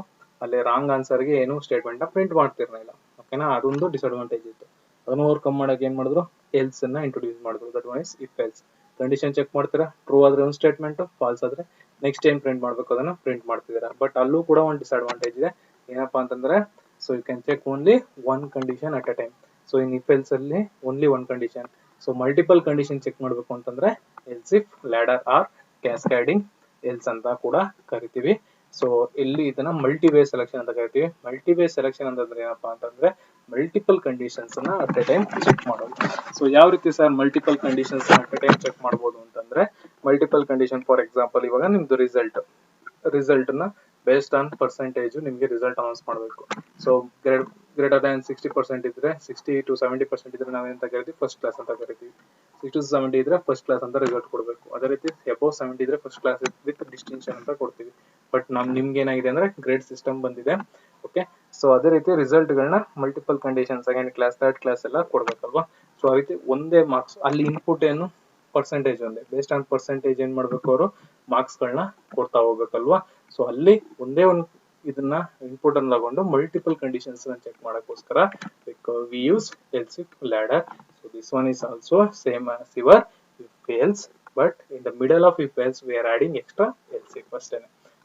ಅಲ್ಲಿ wrong answer ಗೆ ಏನು statement ನ print ಮಾಡ್ತಿರ್ಲಿಲ್ಲ. ಓಕೆನಾ, ಅದೊಂದು ಡಿಸ್ಅಡ್ವಾಂಟೇಜ್ ಇತ್ತು. ಅದನ್ನು ಓವರ್ಕಮ್ ಮಾಡಕ್ಕೆ ಏನ್ ಮಾಡಿದ್ರು, ಎಲ್ಸ್ ಅನ್ನ ಇಂಟ್ರೊಡ್ಯೂಸ್ ಮಾಡಿದ್ರು. That one is if else. Condition check ಮಾಡ್ತೀರಾ, ಟ್ರೂ ಆದ್ರೆ ಒಂದು ಸ್ಟೇಟ್ಮೆಂಟ್, ಫಾಲ್ಸ್ ಆದ್ರೆ ನೆಕ್ಸ್ಟ್ ಏನ್ ಪ್ರಿಂಟ್ ಮಾಡ್ಬೇಕು ಅದನ್ನ ಪ್ರಿಂಟ್ ಮಾಡ್ತಿದ್ದೀರಾ. ಬಟ್ ಅಲ್ಲೂ ಕೂಡ ಒಂದು ಡಿಸ್ಅಡ್ವಾಂಟೇಜ್ ಇದೆ. ಏನಪ್ಪಾ ಅಂತಂದ್ರೆ, so you can check only one condition at a time. So in if else ಅಲ್ಲಿ only one condition. So multiple condition check ಮಾಡ್ಬೇಕು ಅಂತಂದ್ರೆ else if ladder or cascading else ಅಂತ ಕೂಡ ಕರಿತೀವಿ. ಸೊ ಇಲ್ಲಿ ಇದನ್ನ ಮಲ್ಟಿವೇ ಸೆಲೆಕ್ಷನ್ ಅಂತ ಕರಿತೀವಿ. ಮಲ್ಟಿವೇ ಸೆಲೆಕ್ಷನ್ ಅಂತಂದ್ರೆ ಏನಪ್ಪಾ ಅಂತಂದ್ರೆ ಮಲ್ಟಿಪಲ್ ಕಂಡೀಷನ್ಸ್ ಅನ್ನ ಅಟ್ ಎ ಟೈಮ್ ಚೆಕ್ ಮಾಡೋದು. ಸೊ ಯಾವ ರೀತಿ sir multiple conditions at a time check ಮಾಡಬಹುದು ಅಂತಂದ್ರೆ, ಮಲ್ಟಿಪಲ್ ಕಂಡೀಷನ್ ಫಾರ್ ಎಕ್ಸಾಂಪಲ್ ಇವಾಗ ನಿಮ್ದು ರಿಸಲ್ಟ್ ನ ಬೇಸ್ಡ್ ಆನ್ ಪರ್ಸೆಂಟೇಜ್ ನಿಮ್ಗೆ ರಿಸಲ್ಟ್ ಅನೌನ್ಸ್ ಮಾಡಬೇಕು. ಸೊ ಗ್ರೇಟರ್ ದ್ಯಾನ್ 60% ಇದ್ರೆ 60 to 70% ಇದ್ರೆ ನಾವೇನಂತ ಕರಿತೀವಿ, ಫಸ್ಟ್ ಕ್ಲಾಸ್ ಅಂತ ಕರಿತೀವಿ. 60 to 70 ಇದ್ರೆ ಫಸ್ಟ್ ಕ್ಲಾಸ್ ಅಂತ ರಿಸಲ್ಟ್ ಕೊಡಬೇಕು. ಅದೇ ರೀತಿ ಅಬೌವ್ 70 ಇದ್ರೆ ಫಸ್ಟ್ ಕ್ಲಾಸ್ ವಿತ್ ಡಿಸ್ಟಿಂಕ್ಷನ್ ಅಂತ ಕೊಡ್ತೀವಿ. ಬಟ್ ನಿಮ್ಗೆ ಏನಾಗಿದೆ ಅಂದ್ರೆ ಗ್ರೇಡ್ ಸಿಸ್ಟಮ್ ಬಂದಿದೆ. ಓಕೆ, ಸೊ ಅದೇ ರೀತಿ ರಿಸಲ್ಟ್ ಗಳನ್ನ multiple condition second class third class ಎಲ್ಲ ಕೊಡ್ಬೇಕಲ್ವಾ. ಸೊ ಆ ರೀತಿ ಒಂದೇ ಮಾರ್ಕ್ಸ್ ಅಲ್ಲಿ ಇನ್ಪುಟ್ ಏನು ಪರ್ಸೆಂಟೇಜ್ ಒಂದೇ, ಬೇಸ್ಡ್ ಆನ್ ಪರ್ಸೆಂಟೇಜ್ ಏನ್ ಮಾಡ್ಬೇಕು ಅವರು ಮಾರ್ಕ್ಸ್ ಗಳನ್ನ ಕೊಡ್ತಾ ಹೋಗ್ಬೇಕಲ್ವಾ. ಸೊ ಅಲ್ಲಿ ಒಂದೇ ಒಂದು ಇದನ್ನ ಇನ್ಪುಟ್ ಅನ್ನು ತಗೊಂಡು ಮಲ್ಟಿಪಲ್ ಕಂಡೀಷನ್ಸ್ ಚೆಕ್ ಮಾಡಕ್ಕೋಸ್ಕರ we use else if ladder. So this one is also same as your if else, but in the middle of if else we are adding extra else if. ಅಷ್ಟೇ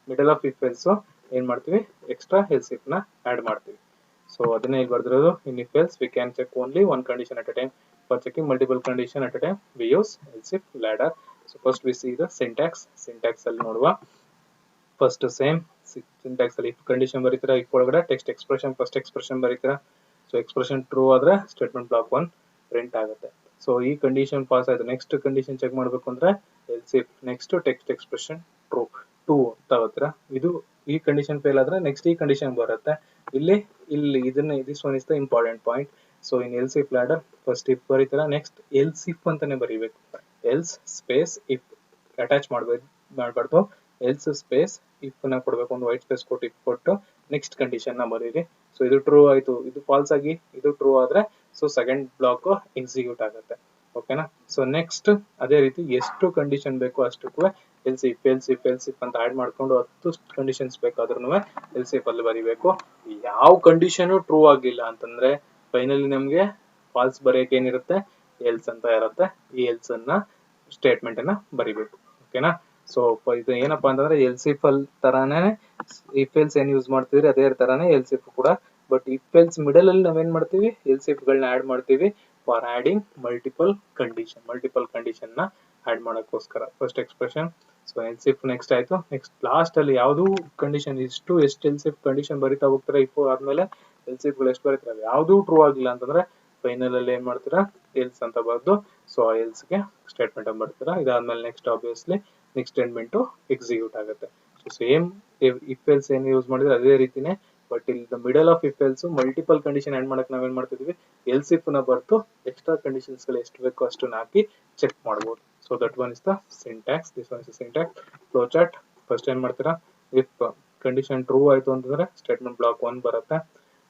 middle of if else ಏನ್ ಮಾಡ್ತೀವಿ, extra else if ನ add ಮಾಡ್ತೀವಿ. So ಅದನ್ನೇ ಇಲ್ಲಿ ಬರ್ದಿರೋದು, in if else we can check only one condition at a time. For checking multiple condition at a time we use else if ladder. So first we see the syntax ಅಲ್ಲಿ ನೋಡುವ. First same syntax ಅಲ್ಲಿ if condition ಬರೀತೀರಾ, if ಒಳಗಡೆ text expression first expression ಬರೀತೀರಾ. So expression true ಆದ್ರೆ statement block 1 print ಆಗುತ್ತೆ. So ಈ condition pass ಆಯ್ತು, ನೆಕ್ಸ್ಟ್ ಕಂಡೀಷನ್ ಚೆಕ್ ಮಾಡಬೇಕು ಅಂದ್ರೆ else if next text expression true ಅಂತ ಆಗುತ್ತೀರಾ. ಇದು ಈ ಕಂಡೀಷನ್ ಫೇಲ್ ಆದ್ರೆ ನೆಕ್ಸ್ಟ್ ಈ ಕಂಡೀಷನ್ ಬರುತ್ತೆ. ಇಲ್ಲಿ ಇದನ್ನ this one is the important point. So in else if ladder first if ಬರೀತೀರಾ, next else if ಅಂತಾನೆ ಬರೀಬೇಕು. ಎಲ್ಸ್ ಸ್ಪೇಸ್ ಇಫ್ ಅಟ್ಯಾಚ್ ಮಾಡಬಾರ್ದು. ಎಲ್ಸ್ ಸ್ಪೇಸ್ ಇಫ್ ನ ಕೊಡಬೇಕು, ಒಂದು ವೈಟ್ ಸ್ಪೇಸ್ ಕೊಟ್ಟು ಇಫ್ ಕೊಟ್ಟು ನೆಕ್ಸ್ಟ್ ಕಂಡೀಷನ್ ನ ಬರೀರಿ. ಸೊ ಇದು ಟ್ರೂ ಆಯ್ತು, ಇದು ಫಾಲ್ಸ್ ಆಗಿ ಇದು ಟ್ರೂ ಆದ್ರೆ ಸೊ ಸೆಕೆಂಡ್ ಬ್ಲಾಕ್ ಎಕ್ಸಿಕ್ಯೂಟ್ ಆಗುತ್ತೆ. ಓಕೆನಾ. ಸೊ ನೆಕ್ಸ್ಟ್ ಅದೇ ರೀತಿ ಎಷ್ಟು ಕಂಡೀಷನ್ ಬೇಕು ಅಷ್ಟಕ್ಕೂ ಎಲ್ಸ್ ಇಫ್ ಅಂತ ಆಡ್ ಮಾಡ್ಕೊಂಡು 10 ಕಂಡೀಷನ್ಸ್ ಬೇಕಾದ್ರೂ ಎಲ್ಸ್ ಇಫ್ ಅಲ್ಲಿ ಬರೀಬೇಕು. ಯಾವ ಕಂಡೀಷನ್ ಟ್ರೂ ಆಗಿಲ್ಲ ಅಂತಂದ್ರೆ ಫೈನಲಿ ನಮ್ಗೆ ಫಾಲ್ಸ್ ಬರೆಯಕ್ಕೆ ಏನಿರುತ್ತೆ, ಎಲ್ಸ್ ಅಂತ ಇರುತ್ತೆ. ಈ ಎಲ್ಸ್ ಅನ್ನ ಸ್ಟೇಟ್ಮೆಂಟ್ ಅನ್ನ ಬರಿಬೇಕು. ಓಕೆನಾ. ಸೊ ಇದು ಏನಪ್ಪಾ ಅಂತಂದ್ರೆ ಎಲ್ಸ್ ಇಫ್ ಅಲ್ಲಿ ತರಾನೇ ಇಫ್ ಎಲ್ಸ್ ಏನ್ ಯೂಸ್ ಮಾಡ್ತಿದ್ರಿ ಅದೇ ತರಾನೇ ಎಲ್ಸ್ ಇಫ್ ಕೂಡ. ಬಟ್ ಇಫ್ ಎಲ್ಸ್ ಮಿಡಲ್ ಅಲ್ಲಿ ನಾವೇನ್ ಮಾಡ್ತೀವಿ, ಎಲ್ಸ್ ಇಫ್ ಗಳನ್ನ ಆಡ್ ಮಾಡ್ತೀವಿ ಫಾರ್ ಆಡಿಂಗ್ ಮಲ್ಟಿಪಲ್ ಕಂಡೀಷನ್ ನ ಆಡ್ ಮಾಡಕ್ಕೋಸ್ಕರ. First expression, so else if next ಆಯ್ತು. ನೆಕ್ಸ್ಟ್ ಲಾಸ್ಟ್ ಅಲ್ಲಿ ಯಾವ್ದು ಕಂಡೀಷನ್ ಎಷ್ಟು ಎಲ್ಸ್ ಇಫ್ ಕಂಡೀಷನ್ ಬರಿತಾ ಹೋಗ್ತಾರೆ, ಇಫ್ ಆದ್ಮೇಲೆ ಎಲ್ಸ್ ಇಫ್ ಗಳು ಎಷ್ಟು ಬರೀತಾರೆ, ಯಾವ್ದು ಟ್ರೂ ಆಗಿಲ್ಲ ಅಂತಂದ್ರೆ ಫೈನಲ್ ಅಲ್ಲಿ ಏನ್ ಮಾಡ್ತೀರಾ, ಎಲ್ಸ್ ಅಂತ ಬರ್ದು ಸೊ ಎಲ್ಸ್ ಗೆ ಸ್ಟೇಟ್ಮೆಂಟ್ ಅಂತ ಬರ್ತೀರಾ. ಇದಾದ್ಮೇಲೆ next obviously next statement execute ಆಗುತ್ತೆ. ಸೊ ಸೇಮ್ ಇಫ್ ಎಲ್ಸ್ ಏನ್ ಯೂಸ್ ಮಾಡಿದ್ರೆ ಅದೇ ರೀತಿನೇ, ಬಟ್ ಇಲ್ಲಿ the middle of if else multiple condition add ಮಾಡಕ್ ನಾವೇನ್ ಮಾಡ್ತಿದೀವಿ, ಎಲ್ಸ್ ಇಫ್ ನ ಬರ್ತು ಎಕ್ಸ್ಟ್ರಾ ಕಂಡೀಷನ್ಸ್ ಗಳು ಎಷ್ಟು ಬೇಕೋ ಅಷ್ಟನ್ನ ಹಾಕಿ ಚೆಕ್ ಮಾಡಬಹುದು. So that one is the syntax, this one is the syntax. Flow chart first ಏನ್ ಮಾಡ್ತೀರಾ, ಇಫ್ ಕಂಡೀಷನ್ ಟ್ರೂ ಆಯ್ತು ಅಂತಂದ್ರೆ ಸ್ಟೇಟ್ಮೆಂಟ್ ಬ್ಲಾಕ್ 1 ಬರುತ್ತೆ.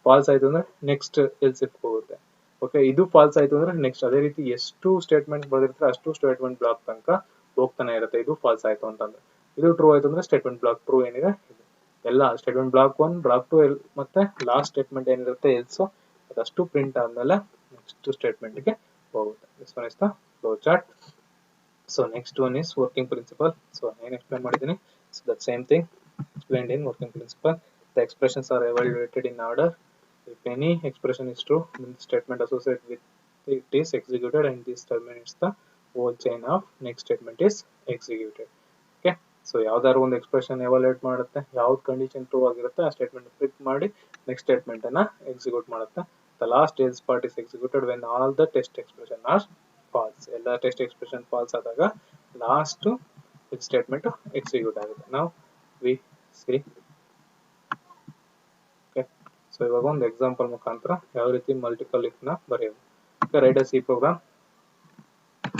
ಫಾಲ್ಸ್ ಆಯ್ತು ಅಂದ್ರೆ ನೆಕ್ಸ್ಟ್ ಎಲ್ಸ್ ಇಫ್ ಹೋಗುತ್ತೆ. ಓಕೆ, ಇದು ಫಾಲ್ಸ್ ಆಯ್ತು ಅಂದ್ರೆ ನೆಕ್ಸ್ಟ್ ಅದೇ ರೀತಿ ಎಷ್ಟು ಸ್ಟೇಟ್ಮೆಂಟ್ ಬರ್ದಿರ್ತಾರೆ ಅಷ್ಟು ಸ್ಟೇಟ್ಮೆಂಟ್ ಬ್ಲಾಕ್ ತನಕ ಹೋಗ್ತಾನೆ ಇರುತ್ತೆ. ಇದು ಫಾಲ್ಸ್ ಆಯ್ತು ಅಂತಂದ್ರೆ, ಇದು ಟ್ರೂ ಆಯ್ತು ಅಂದ್ರೆ ಸ್ಟೇಟ್ಮೆಂಟ್ ಬ್ಲಾಕ್ ಟ್ರೂ ಏನಿದೆ ಎಲ್ಲ ಸ್ಟೇಟ್ಮೆಂಟ್ ಬ್ಲಾಕ್ 1 ಬ್ಲಾಕ್ 2 ಮತ್ತೆ ಲಾಸ್ಟ್ ಸ್ಟೇಟ್ಮೆಂಟ್ ಏನಿರುತ್ತೆ ಎಲ್ಸ್ ಅದಷ್ಟು ಪ್ರಿಂಟ್ ಆದ್ಮೇಲೆ ನೆಕ್ಸ್ಟ್ ಸ್ಟೇಟ್ಮೆಂಟ್ ಗೆ ಹೋಗುತ್ತೆ. This one is the flow chart. So next one is working principal. So ಏನು ಎಕ್ಸ್ಪ್ಲೈನ್ ಮಾಡಿದ್ದೀನಿ, so that same thing explained in working principle. The expressions are evaluated in order. If any expression is true, then the statement associated with it is executed, and this terminates the whole chain of next statement is executed. Okay, so ಯಾವ್ದಾದ್ರು ಒಂದು expression ಎವಾಲ್ಯೂಯೇಟ್ ಮಾಡುತ್ತೆ, ಯಾವ್ದು condition true ಆಗಿರುತ್ತೆ ಆ statement click ಮಾಡಿ next statement ಅನ್ನ execute ಮಾಡುತ್ತೆ. The last else part is executed when all the test expression are false. ಎಲ್ಲ ಟೆಸ್ಟ್ ಎಕ್ಸ್ಪ್ರೆಷನ್ ಫಾಲ್ಸ್ ಆದಾಗ ಲಾಸ್ಟ್ ಸ್ಟೇಟ್ಮೆಂಟ್ ಎಕ್ಸಿಕ್ಯೂಟ್ ಆಗುತ್ತೆ. ನಾವು we see. Okay, so ಇವಾಗ ಒಂದು ಎಕ್ಸಾಂಪಲ್ ಮುಖಾಂತರ ಯಾವ ರೀತಿ ಮಲ್ಟಿಪಲ್ ಇಫ್ ನ ಬರೆಯೋದು. Okay, write a C program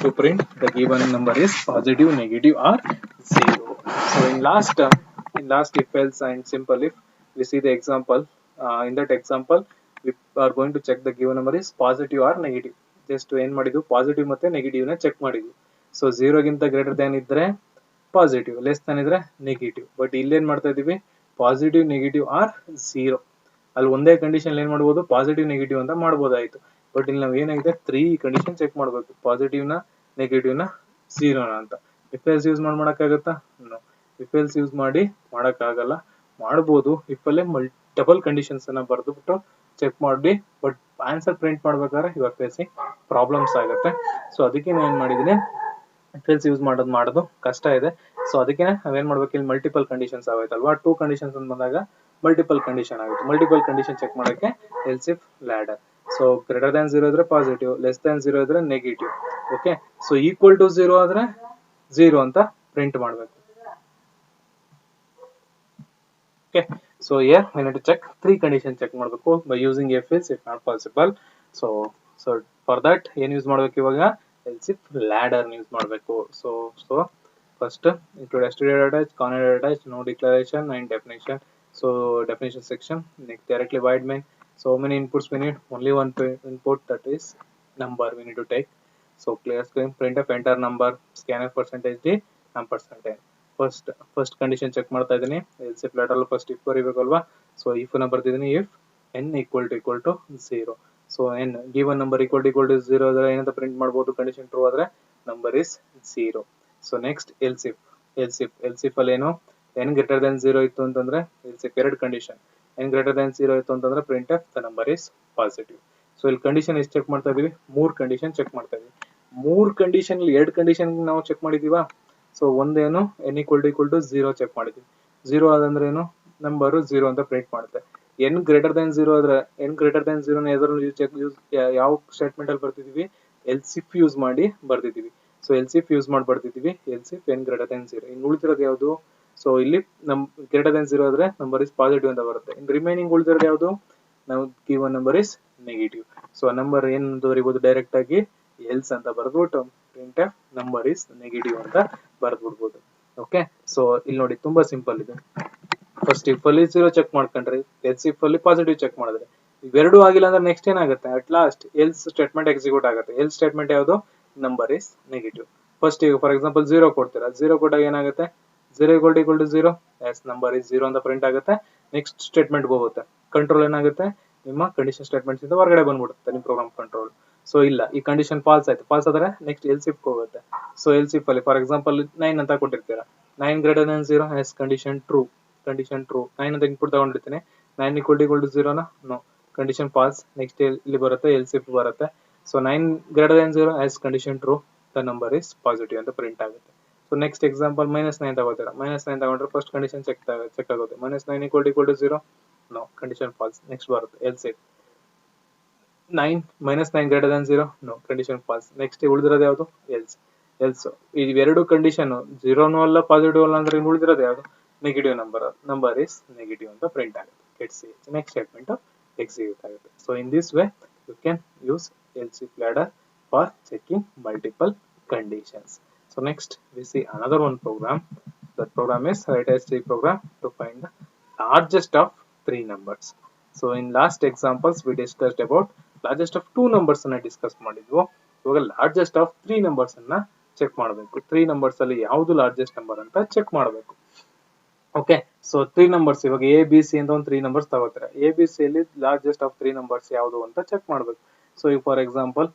to print the given number is positive, negative or 0. So in last if else and simple if we see the example. In that example we are going to check the given number is positive or negative. Just ಏನ್ ಮಾಡಿದ್ವು, positive ಮತ್ತೆ negative ನ check ಮಾಡಿದ್ವಿ. So 0 ಗಿಂತ greater than ಇದ್ರೆ positive, less than ಇದ್ರೆ negative. But ಇಲ್ಲೇನ್ ಮಾಡ್ತಾ ಇದೀವಿ, ಪಾಸಿಟಿವ್ ನೆಗೆಟಿವ್ ಆರ್ 0. ಅಲ್ಲಿ ಒಂದೇ ಕಂಡೀಷನ್ ಏನ್ ಮಾಡಬಹುದು, ಪಾಸಿಟಿವ್ ನೆಗೆಟಿವ್ ಅಂತ ಮಾಡಬಹುದಾಯ್ತು. ಬಟ್ ಇಲ್ಲಿ ನಾವು ಏನಾಗಿದೆ 3 ಕಂಡೀಷನ್ ಚೆಕ್ ಮಾಡಬೇಕು, ಪಾಸಿಟಿವ್ ನ ನೆಗೆಟಿವ್ ನ 0 ನ ಅಂತ. ಇಫ್ ಎಲ್ಸ್ ಯೂಸ್ ಮಾಡಕ್ಕಾಗತ್ತಾ, ಇಫ್ ಎಲ್ಸ್ ಯೂಸ್ ಮಾಡಿ ಮಾಡಕ್ಕಾಗಲ್ಲ. ಮಾಡಬಹುದು ಇಫ್ ಅಲ್ಲೇ ಮಲ್ಟಿಪಲ್ ಕಂಡೀಷನ್ಸ್ ಅನ್ನ ಬರೆದ್ಬಿಟ್ಟು ಚೆಕ್ ಮಾಡಿ, ಬಟ್ ಆನ್ಸರ್ ಪ್ರಿಂಟ್ ಮಾಡ್ಬೇಕಾದ್ರೆ ಯು ಆರ್ ಫೇಸಿಂಗ್ ಪ್ರಾಬ್ಲಮ್ಸ್ ಆಗುತ್ತೆ. ಸೊ ಅದಕ್ಕೆ ನಾನು ಏನ್ ಮಾಡಿದೀನಿ, ಇಫ್ ಎಲ್ಸ್ ಯೂಸ್ ಮಾಡೋದು ಕಷ್ಟ ಇದೆ. ಸೊ ಅದಕ್ಕೆ ನಾವೇನ್ ಮಾಡ್ಬೇಕು, ಇಲ್ಲಿ ಮಲ್ಟಿಪಲ್ ಕಂಡೀಷನ್ಸ್ ಆಗೋಯ್ತಲ್ವಾ, 2 ಕಂಡೀಷನ್ಸ್ ಅಂತ ಬಂದಾಗ ಮಲ್ಟಿಪಲ್ ಕಂಡೀಷನ್ ಆಗುತ್ತೆ. ಮಲ್ಟಿಪಲ್ ಕಂಡೀಷನ್ ಚೆಕ್ ಮಾಡಕ್ಕೆ else if ladder. So greater than 0 ಇದ್ರೆ ಪಾಸಿಟಿವ್, ಲೆಸ್ ದ್ಯಾನ್ 0 ಇದ್ರೆ negative. Okay, so equal to 0 ಆದ್ರೆ 0 ಅಂತ ಪ್ರಿಂಟ್ ಮಾಡಬೇಕು. Okay, so here we need to check 3 conditions check ಮಾಡಬೇಕು by using if else if not possible. So for that ಏನು use ಮಾಡಬೇಕು, ಇವಾಗ else if ladder use ಮಾಡಬೇಕು. So first include std attached, con attached, no declaration and definition. So definition section, next directly void main. So how many inputs we need? Only one input, that is number we need to take. So clear screen, printf enter number, scanf %d ampersand. First condition check ಮಾಡ್ತಾ ಇದೀನಿ. Else if ladder first if ಬರೀಬೇಕಲ್ವಾ. So if ನ ಬರ್ತಿದೀನಿ, if n equal to 0. So n given number equal to 0 ಆದ್ರೆ ಏನಂತ print ಮಾಡಬಹುದು, condition true ಆದ್ರೆ number is 0. So next else if ಅಲ್ಲಿ ಏನು, n ಗ್ರೇಟರ್ ದನ್ 0 ಇತ್ತು ಅಂತಂದ್ರೆ ಎಲ್ಸ್ ಇಫ್ ಎರಡು ಕಂಡೀಷನ್, n ಗ್ರೇಟರ್ ದನ್ 0 ಇತ್ತು ಅಂತಂದ್ರೆ printf the number is positive. So ಇಲ್ಲಿ ಕಂಡೀಷನ್ ಎಷ್ಟು ಚೆಕ್ ಮಾಡ್ತಾ ಇದೀವಿ, 3 ಕಂಡೀಷನ್ ಚೆಕ್ ಮಾಡ್ತಾ ಇದೀವಿ. 3 ಕಂಡೀಷನ್, 2 ಕಂಡೀಷನ್ ನಾವು ಚೆಕ್ ಮಾಡಿದೀವಾ. ಸೊ ಒಂದೇನು n ಈಕ್ವಲ್ ಟು 0 ಚೆಕ್ ಮಾಡಿದ್ವಿ. 0 ಆದಂದ್ರೆ ಏನು, ನಂಬರ್ 0 ಅಂತ ಪ್ರಿಂಟ್ ಮಾಡುತ್ತೆ. n ಗ್ರೇಟರ್ ದನ್ 0 ಆದ್ರೆ n ಗ್ರೇಟರ್ ದನ್ 0 ನ ಯಾವ ಸ್ಟೇಟ್ಮೆಂಟ್ ಅಲ್ಲಿ ಬರ್ತಿದೀವಿ, ಎಲ್ಸ್ ಇಫ್ ಯೂಸ್ ಮಾಡಿ ಬರ್ತಿದೀವಿ. ಸೊ ಎಲ್ಸ್ ಇಫ್ ಯೂಸ್ ಮಾಡಿ ಬರ್ತಿದೀವಿ, else if n greater than 0. ಇನ್ನು ಉಳಿದಿರೋದು ಯಾವುದು, ಸೊ ಇಲ್ಲಿ ಗ್ರೇಟರ್ ದನ್ 0 ಆದ್ರೆ ನಂಬರ್ ಇಸ್ ಪಾಸಿಟಿವ್ ಅಂತ ಬರುತ್ತೆ. ಇನ್ ರಿಮೈನಿಂಗ್ ಉಳಿದಿರೋದು ಯಾವುದು, ನಾವು given number is negative. So number ಏನ್ ಅಂತ ಬರೀಬಹುದು, ಡೈರೆಕ್ಟ್ ಆಗಿ ಎಲ್ಸ್ ಅಂತ ಬರ್ದ್ಬಿಟ್ಟು printf number is negative ಅಂತ ಬರ್ದ್ಬಿಡ್ಬೋದು. ಓಕೆ, ಸೊ ಇಲ್ಲಿ ನೋಡಿ ತುಂಬಾ ಸಿಂಪಲ್ ಇದೆ. ಫಸ್ಟ್ ಇಫ್ ಅಲ್ಲಿ 0 ಚೆಕ್ ಮಾಡ್ಕೊಂಡ್ರಿ, ಎಲ್ಸ್ ಇಫ್ ಅಲ್ಲಿ ಪಾಸಿಟಿವ್ ಚೆಕ್ ಮಾಡಿದ್ರೆ, ಇವೆರಡು ಆಗಿಲ್ಲ ಅಂದ್ರೆ ನೆಕ್ಸ್ಟ್ ಏನಾಗುತ್ತೆ, at last else statement execute ಆಗುತ್ತೆ. ಎಲ್ಸ್ ಸ್ಟೇಟ್ಮೆಂಟ್ ಯಾವುದು, ನಂಬರ್ ಇಸ್ ನೆಗೆಟಿವ್. ಫಸ್ಟ್ ಈಗ ಫಾರ್ ಎಕ್ಸಾಂಪಲ್ 0 ಕೊಡ್ತೀರಾ, 0 ಕೊಟ್ಟಾಗ ಏನಾಗುತ್ತೆ, 0 equal to 0, yes number is 0 ಅಂತ ಪ್ರಿಂಟ್ ಆಗುತ್ತೆ. ನೆಕ್ಸ್ಟ್ ಸ್ಟೇಟ್ಮೆಂಟ್ ಹೋಗುತ್ತೆ, ಕಂಟ್ರೋಲ್ ಏನಾಗುತ್ತೆ, ನಿಮ್ಮ ಕಂಡೀಷನ್ ಸ್ಟೇಟ್ಮೆಂಟ್ಸ್ ಇಂದ ಹೊರಗಡೆ ಬಂದ್ಬಿಡುತ್ತೆ ನಿಮ್ಮ ಪ್ರೋಗ್ರಾಮ್ ಕಂಟ್ರೋಲ್. ಸೊ ಇಲ್ಲ, ಈ ಕಂಡೀಷನ್ ಫಾಲ್ಸ್ ಆಯ್ತು, ಫಾಲ್ಸ್ ಆದ್ರೆ ನೆಕ್ಸ್ಟ್ ಎಲ್ಸ್ ಇಫ್ ಹೋಗುತ್ತೆ. ಸೊ ಎಲ್ಸ್ ಇಫ್ ಅಲ್ಲಿ ಫಾರ್ ಎಕ್ಸಾಂಪಲ್ 9 ಅಂತ ಕೊಟ್ಟಿರ್ತೀರಾ, 9 greater than 0, yes condition true. 9 ಅಂತ ಇನ್ಪುಟ್ ತಗೊಂಡಿರ್ತೀನಿ, 9 equal to 0 no, condition false. Next ಇಲ್ಲಿ ಬರುತ್ತೆ ಎಲ್ಸ್ ಇಫ್ ಬರುತ್ತೆ. So 9 greater than 0, yes condition true, the number is positive ಅಂತ ಪ್ರಿಂಟ್ ಆಗುತ್ತೆ. ಸೊ ನೆಕ್ಸ್ಟ್ ಎಕ್ಸಾಂಪಲ್ -9 ತಗೋತೀರಾ, -9 ತಗೊಂಡ್ರೆ ಫಸ್ಟ್ ಕಂಡೀಷನ್ ಚೆಕ್ ಆಗುತ್ತೆ, -9 equal to 0, no, condition false. Next ಬರುತ್ತೆ else if 9 greater than 0, no, condition false. Next ಉಳಿದಿರೋದು ಯಾವುದು, else ಇವೆರಡು condition 0 ಅಲ್ಲ ಪಾಸಿಟಿವ್ ಅಲ್ಲ ಅಂದ್ರೆ ಉಳಿದಿರೋದು ಯಾವುದು, ನೆಗೆಟಿವ್ ನಂಬರ್ ಇಸ್ ನೆಗೆಟಿವ್ ಅಂತ ಪ್ರಿಂಟ್ ಆಗುತ್ತೆ. ನೆಕ್ಸ್ಟ್ ಸ್ಟೇಟ್ಮೆಂಟ್ ಎಕ್ಸಿಕ್ಯೂಟ್ ಆಗುತ್ತೆ. So in this way you can use else if ladder for checking multiple conditions. So next we see another one program. That program is write-as-tree program to find the largest of 3 numbers. So in last examples we discussed about largest of 2 numbers ಅನ್ನ discuss ಮಾಡಿದ್ವು. ಇವಾಗ largest of 3 numbers ಅನ್ನ check ಮಾಡಬೇಕು. 3 numbers ಅಲ್ಲಿ ಯಾವುದು largest number ಅಂತ check ಮಾಡಬೇಕು. Okay, so 3 numbers, ಇವಾಗ ಎ ಬಿ ಸಿ ಅಂತ ಒಂದು 3 ನಂಬರ್ಸ್ ತಗೋತಾರೆ. ಎ ಬಿ ಸಿ ಅಲ್ಲಿ ಲಾರ್ಜೆಸ್ಟ್ ಆಫ್ 3 ನಂಬರ್ಸ್ ಯಾವುದು ಅಂತ ಚೆಕ್ ಮಾಡಬೇಕು. ಸೊ ಈಗ ಫಾರ್ ಎಕ್ಸಾಂಪಲ್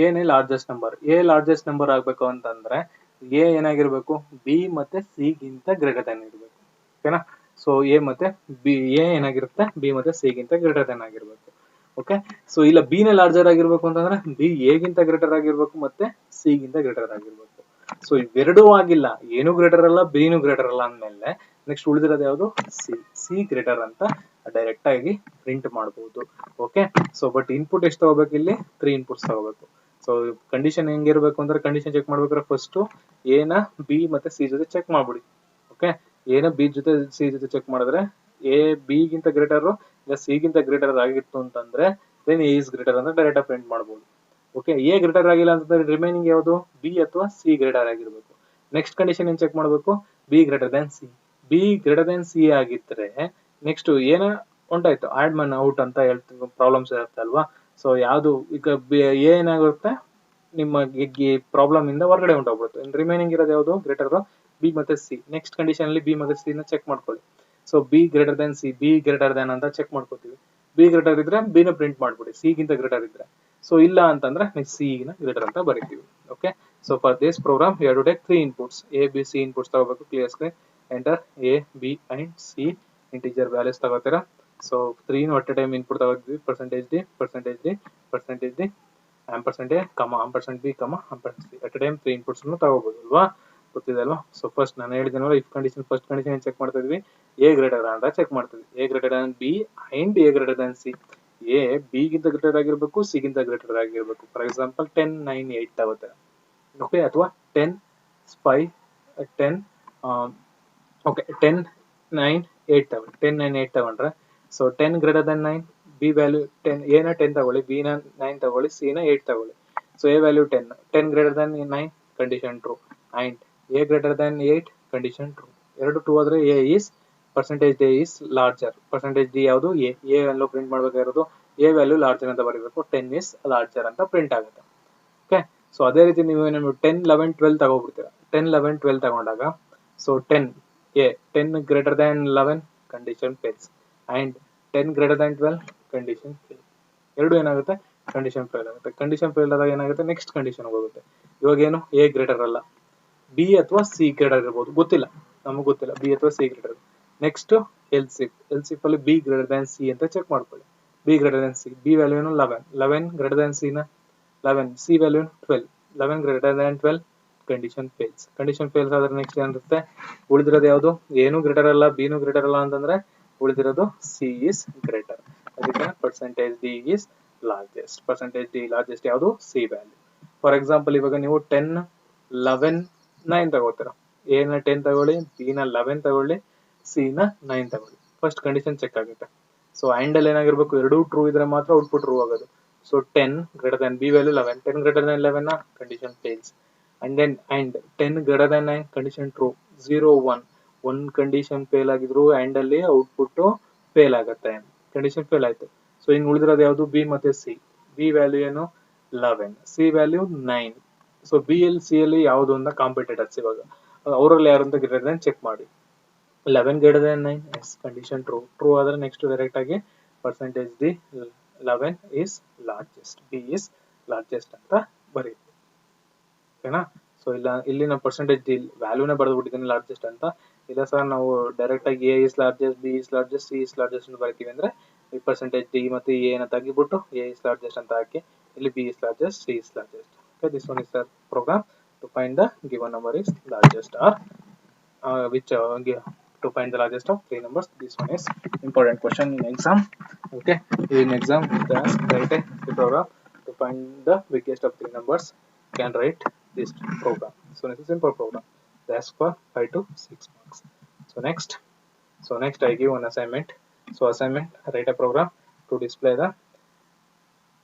ಏನೇ largest number, A largest number ಆಗಬೇಕು ಅಂತಂದ್ರೆ ಎ ಏನಾಗಿರ್ಬೇಕು, ಬಿ ಮತ್ತೆ ಸಿ ಗಿಂತ ಗ್ರೇಟರ್ ದನ್ ಇರಬೇಕು. ಓಕೆನಾ. ಸೊ ಎ ಮತ್ತೆ ಬಿ, ಎ ಏನಾಗಿರುತ್ತೆ, ಬಿ ಮತ್ತೆ ಸಿ ಗಿಂತ ಗ್ರೇಟರ್ ದನ್ ಆಗಿರ್ಬೇಕು. ಓಕೆ, ಸೊ ಇಲ್ಲ ಬಿ ನೇ ಲಾರ್ಜರ್ ಆಗಿರ್ಬೇಕು ಅಂತಂದ್ರೆ ಬಿ ಎ ಗಿಂತ ಗ್ರೇಟರ್ ಆಗಿರ್ಬೇಕು ಮತ್ತೆ ಸಿ ಗಿಂತ ಗ್ರೇಟರ್ ಆಗಿರ್ಬೇಕು. ಸೊ ಇವೆರಡೂ ಆಗಿಲ್ಲ, ಏನು ಗ್ರೇಟರ್ ಅಲ್ಲ ಬಿನು ಗ್ರೇಟರ್ ಅಲ್ಲ ಅಂದ್ಮೇಲೆ ನೆಕ್ಸ್ಟ್ ಉಳಿದಿರೋದು ಯಾವುದು, ಸಿ ಗ್ರೇಟರ್ ಅಂತ ಡೈರೆಕ್ಟ್ ಆಗಿ ಪ್ರಿಂಟ್ ಮಾಡಬಹುದು. ಓಕೆ, ಸೊ ಬಟ್ ಇನ್ಪುಟ್ ಎಷ್ಟು ತಗೋಬೇಕು, ಇಲ್ಲಿ 3 ಇನ್ಪುಟ್ಸ್ ತಗೋಬೇಕು. ಸೊ ಕಂಡೀಷನ್ ಹೆಂಗಿರ್ಬೇಕು ಅಂದ್ರೆ, ಕಂಡೀಷನ್ ಚೆಕ್ ಮಾಡ್ಬೇಕಾದ್ರೆ ಫಸ್ಟ್ ಎ ನ ಬಿ ಮತ್ತೆ ಸಿ ಜೊತೆ ಚೆಕ್ ಮಾಡ್ಬಿಡಿ. ಓಕೆ, ಎ ನ ಬಿ ಜೊತೆ ಸಿ ಜೊತೆ ಚೆಕ್ ಮಾಡಿದ್ರೆ ಎ ಬಿ ಗಿಂತ ಗ್ರೇಟರ್ ಇಲ್ಲ ಸಿ ಗಿಂತ ಗ್ರೇಟರ್ ಆಗಿತ್ತು ಅಂತಂದ್ರೆ ದೆನ್ ಎ ಇಸ್ ಗ್ರೇಟರ್ ಅಂತ ಡೈರೆಕ್ಟ್ ಆಗಿ ಪ್ರಿಂಟ್ ಮಾಡಬಹುದು. ಓಕೆ, ಎ ಗ್ರೇಟರ್ ಆಗಿಲ್ಲ ಅಂತಂದ್ರೆ ರಿಮೈನಿಂಗ್ ಯಾವುದು, ಬಿ ಅಥವಾ ಸಿ ಗ್ರೇಟರ್ ಆಗಿರ್ಬೇಕು. ನೆಕ್ಸ್ಟ್ ಕಂಡೀಷನ್ ಏನ್ ಚೆಕ್ ಮಾಡಬೇಕು, B greater than C. B greater than C ಆಗಿದ್ರೆ ನೆಕ್ಸ್ಟ್ ಏನ ಉಂಟಾಯ್ತು, ಆಡ್ ಮನ್ ಔಟ್ ಅಂತ ಹೇಳ್ತೀವಿ, ಪ್ರಾಬ್ಲಮ್ಸ್ ಇರುತ್ತೆ ಅಲ್ವಾ. ಸೊ ಯಾವುದು ಈಗ ಏನಾಗುತ್ತೆ, ನಿಮ್ಮ ಪ್ರಾಬ್ಲಮ್ ಇಂದ ಹೊರಗಡೆ ಉಂಟೋಗ್ಬಿಡುತ್ತೆ. ರಿಮೈನಿಂಗ್ ಇರೋದು ಯಾವುದು, ಗ್ರೇಟರ್ ಬಿ ಮತ್ತೆ ಸಿ. ನೆಕ್ಸ್ಟ್ ಕಂಡೀಷನ್ ಅಲ್ಲಿ ಬಿ ಮತ್ತೆ ಸಿ ನ ಚೆಕ್ ಮಾಡ್ಕೊಳ್ಳಿ. So B greater than C, B greater than ಅಂತ ಚೆಕ್ ಮಾಡ್ಕೋತೀವಿ. ಬಿ ಗ್ರೇಟರ್ ಇದ್ರೆ ಬಿ ನ ಪ್ರಿಂಟ್ ಮಾಡ್ಬಿಡಿ, ಸಿ ಗಿಂತ ಗ್ರೇಟರ್ ಇದ್ರೆ. ಸೊ ಇಲ್ಲ ಅಂತಂದ್ರೆ ನೆಕ್ಸ್ಟ್ ಸಿ ನ ಗ್ರೇಟರ್ ಅಂತ ಬರೀತೀವಿ. Okay, so for this program you have to take 3 inputs, A B C inputs ತಗೋಬೇಕು. Clear screen, enter A B and C integer values ತಗೋತೀರಾ. So 3 at a time input ತಗೋತೀವಿ, percentage d, percentage d, percentage d, ampersand A comma ampersand B comma ampersand C at time 3 inputs ತಗೋಬಹುದು ಅಲ್ವಾ, ಗೊತ್ತಿದೆ ಅಲ್ವಾ. So first ನಾನು ಹೇಳಿದ್ದೀನಲ್ಲ, if condition first condition check ಮಾಡ್ತಾ ಇದ್ವಿ, ಎ ಗ್ರೇಟರ್ ಅಂತ ಚೆಕ್ ಮಾಡ್ತೀವಿ. A greater than B and A greater than C. A B ಗಿಂತ ಗ್ರೇಟರ್ ಆಗಿರ್ಬೇಕು, ಸಿ ಗಿಂತ ಗ್ರೇಟರ್ ಆಗಿರ್ಬೇಕು. ಫಾರ್ ಎಕ್ಸಾಂಪಲ್ 10 9 8 ತಗೋತಾರೆ, ಓಕೆ, ಅಥವಾ 10 5 10 ಓಕೆ 10 9 8 ತಗೊಳ್ಳಿ. 10 9 8 ತಗೊಂಡ್ರೆ, so 10 greater than 9, B value 10, A ನ 10 ತಗೊಳ್ಳಿ, ಬಿ ನ 9 ತಗೊಳ್ಳಿ, ಸಿ ನ 8 ತಗೊಳ್ಳಿ. So A value 10, 10 greater than 9 condition true, and A greater than 8 condition true. ಎರಡು ಟ್ರೂ ಆದ್ರೆ A is percentage A is larger. Percentage d ಯಾವುದು, ಎ ವ್ಯಾಲ್ಯೂ ಪ್ರಿಂಟ್ ಮಾಡಬೇಕಾಗಿರೋದು ಎ ವ್ಯಾಲ್ಯೂ ಲಾರ್ಜರ್ ಅಂತ ಬರೀಬೇಕು. 10 ಇಸ್ ಲಾರ್ಜರ್ ಅಂತ print ಆಗುತ್ತೆ. Okay, so ಅದೇ ರೀತಿ ನೀವು 10 11 12 ತಗೋಬಿಡ್ತೀರಾ. 10 11 12 ತಗೊಂಡಾಗ, so 10 A 10 greater Dhan 11 condition fails, and 10 greater Dhan 12 condition fail. ಎರಡು ಏನಾಗುತ್ತೆ, ಕಂಡೀಷನ್ ಫೇಲ್ ಆಗುತ್ತೆ. ಕಂಡೀಷನ್ ಫೇಲ್ ಆದಾಗ ಏನಾಗುತ್ತೆ, ನೆಕ್ಸ್ಟ್ ಕಂಡೀಷನ್ ಹೋಗುತ್ತೆ. ಇವಾಗ ಏನು, ಎ ಗ್ರೇಟರ್ ಅಲ್ಲ, ಬಿ ಅಥವಾ ಸಿ ಗ್ರೇಟರ್ ಇರ್ಬೋದು, ಗೊತ್ತಿಲ್ಲ, ನಮಗೆ ಗೊತ್ತಿಲ್ಲ ಬಿ ಅಥವಾ ಸಿ ಗ್ರೇಟರ್. ನೆಕ್ಸ್ಟ್ ಎಲ್ಸಿಫ್ ಅಲ್ಲಿ ಬಿ ಗ್ರೇಟರ್ ದನ್ ಸಿ ಅಂತ ಚೆಕ್ ಮಾಡ್ಕೊಳ್ಳಿ. B greater than C, B value ಏನು 11, 11 ಗ್ರೇಟರ್ ದನ್ ಸಿ ನ 11, C value 12, 11 greater than 12 condition fails. Condition fails ಆದ್ರೆ ನೆಕ್ಸ್ಟ್ ಏನಿರುತ್ತೆ, ಉಳಿದಿರೋದು ಯಾವುದು, ಏನು ಗ್ರೇಟರ್ ಅಲ್ಲ, ಬಿನು ಗ್ರೇಟರ್ ಅಲ್ಲ ಅಂತಂದ್ರೆ ಉಳಿದಿರೋದು ಸಿ ಇಸ್ ಗ್ರೇಟರ್. ಅದಕ್ಕೆ percentage d is largest. Percentage D largest ಯಾವುದು, ಸಿ ವ್ಯಾಲ್ಯೂ. ಫಾರ್ ಎಕ್ಸಾಂಪಲ್ ಇವಾಗ ನೀವು 10 11 9 ತಗೋತೀರ. ಎ ನ 10 ತಗೊಳ್ಳಿ, ಬಿ ನ 11 ತಗೊಳ್ಳಿ, ಸಿ ನ 9 ತಗೊಳ್ಳಿ. ಫಸ್ಟ್ ಕಂಡೀಷನ್ ಚೆಕ್ ಆಗುತ್ತೆ. ಸೊ ಅಂಡ್ ಅಲ್ಲಿ ಏನಾಗಿರ್ಬೇಕು, ಎರಡೂ ಟ್ರೂ ಇದ್ರೆ ಮಾತ್ರ ಔಟ್ಪುಟ್ ಟ್ರೂ ಆಗೋದು. So 10 greater than b value 11, 10 greater than 11 na condition fails. And then and 10 greater than 9 condition true, 0 1 1 condition fail ಆಗಿದ್ರು and ಅಲ್ಲಿ ಔಟ್ಪುಟ್ ಫೇಲ್ ಆಗುತ್ತೆ, ಕಂಡೀಷನ್ ಫೇಲ್ ಆಯ್ತು. ಸೊ ಇನ್ನು ಉಳಿದಿರೋದು ಯಾವುದು, ಬಿ ಮತ್ತೆ ಸಿ. ಬಿ ವ್ಯಾಲ್ಯೂ ಏನು 11, C value 9. So B L C ಅಲ್ಲಿ ಯಾವುದು ಅಂತ ಕಾಂಪಿಟೇಟರ್ಸ್, ಇವಾಗ ಅವರಲ್ಲಿ ಯಾರು ಅಂತ ಗ್ರೇಟರ್ ದನ್ ಚೆಕ್ ಮಾಡಿ. 11 greater than 9, yes, condition true. True ಆದ್ರೆ ನೆಕ್ಸ್ಟ್ ಡೈರೆಕ್ಟ್ ಆಗಿ percentage the 11 is largest, b is largest ಅಂತ ಬರೀತೀವಿ, ಓಕೆನಾ. ಸೊ ಇಲ್ಲಿ ನಾವು ಪರ್ಸೆಂಟೇಜ್ ದಿ ವ್ಯಾಲ್ಯೂನ ಬರೆದ್ಬಿಟ್ಟಿದ್ದೀನಿ ಲಾರ್ಜೆಸ್ಟ್ ಅಂತ. ಇಲ್ಲ ಸರ್ ನಾವು ಡೈರೆಕ್ಟ್ ಆಗಿ A is largest, B is largest, c is largest ಅಂತ ಬರೀತೀವಿ ಅಂದ್ರೆ ಈ ಪರ್ಸೆಂಟೇಜ್ ಡಿ ಮತ್ತು ಎ ನ ತೆಗಿಬಿಟ್ಟು ಎ ಇಸ್ ಲಾರ್ಜೆಸ್ಟ್ ಅಂತ ಹಾಕಿ ಇಲ್ಲಿ b is largest, c is largest. Okay, this one is the program to find the given number is largest or which to find the largest of three numbers. This one is important question in exam. Okay, in exam they ask write the program to find the biggest of three numbers. You can write this program. So it's a simple program. They ask for 5 to 6 marks. So next I give one assignment. So assignment, write a program to display the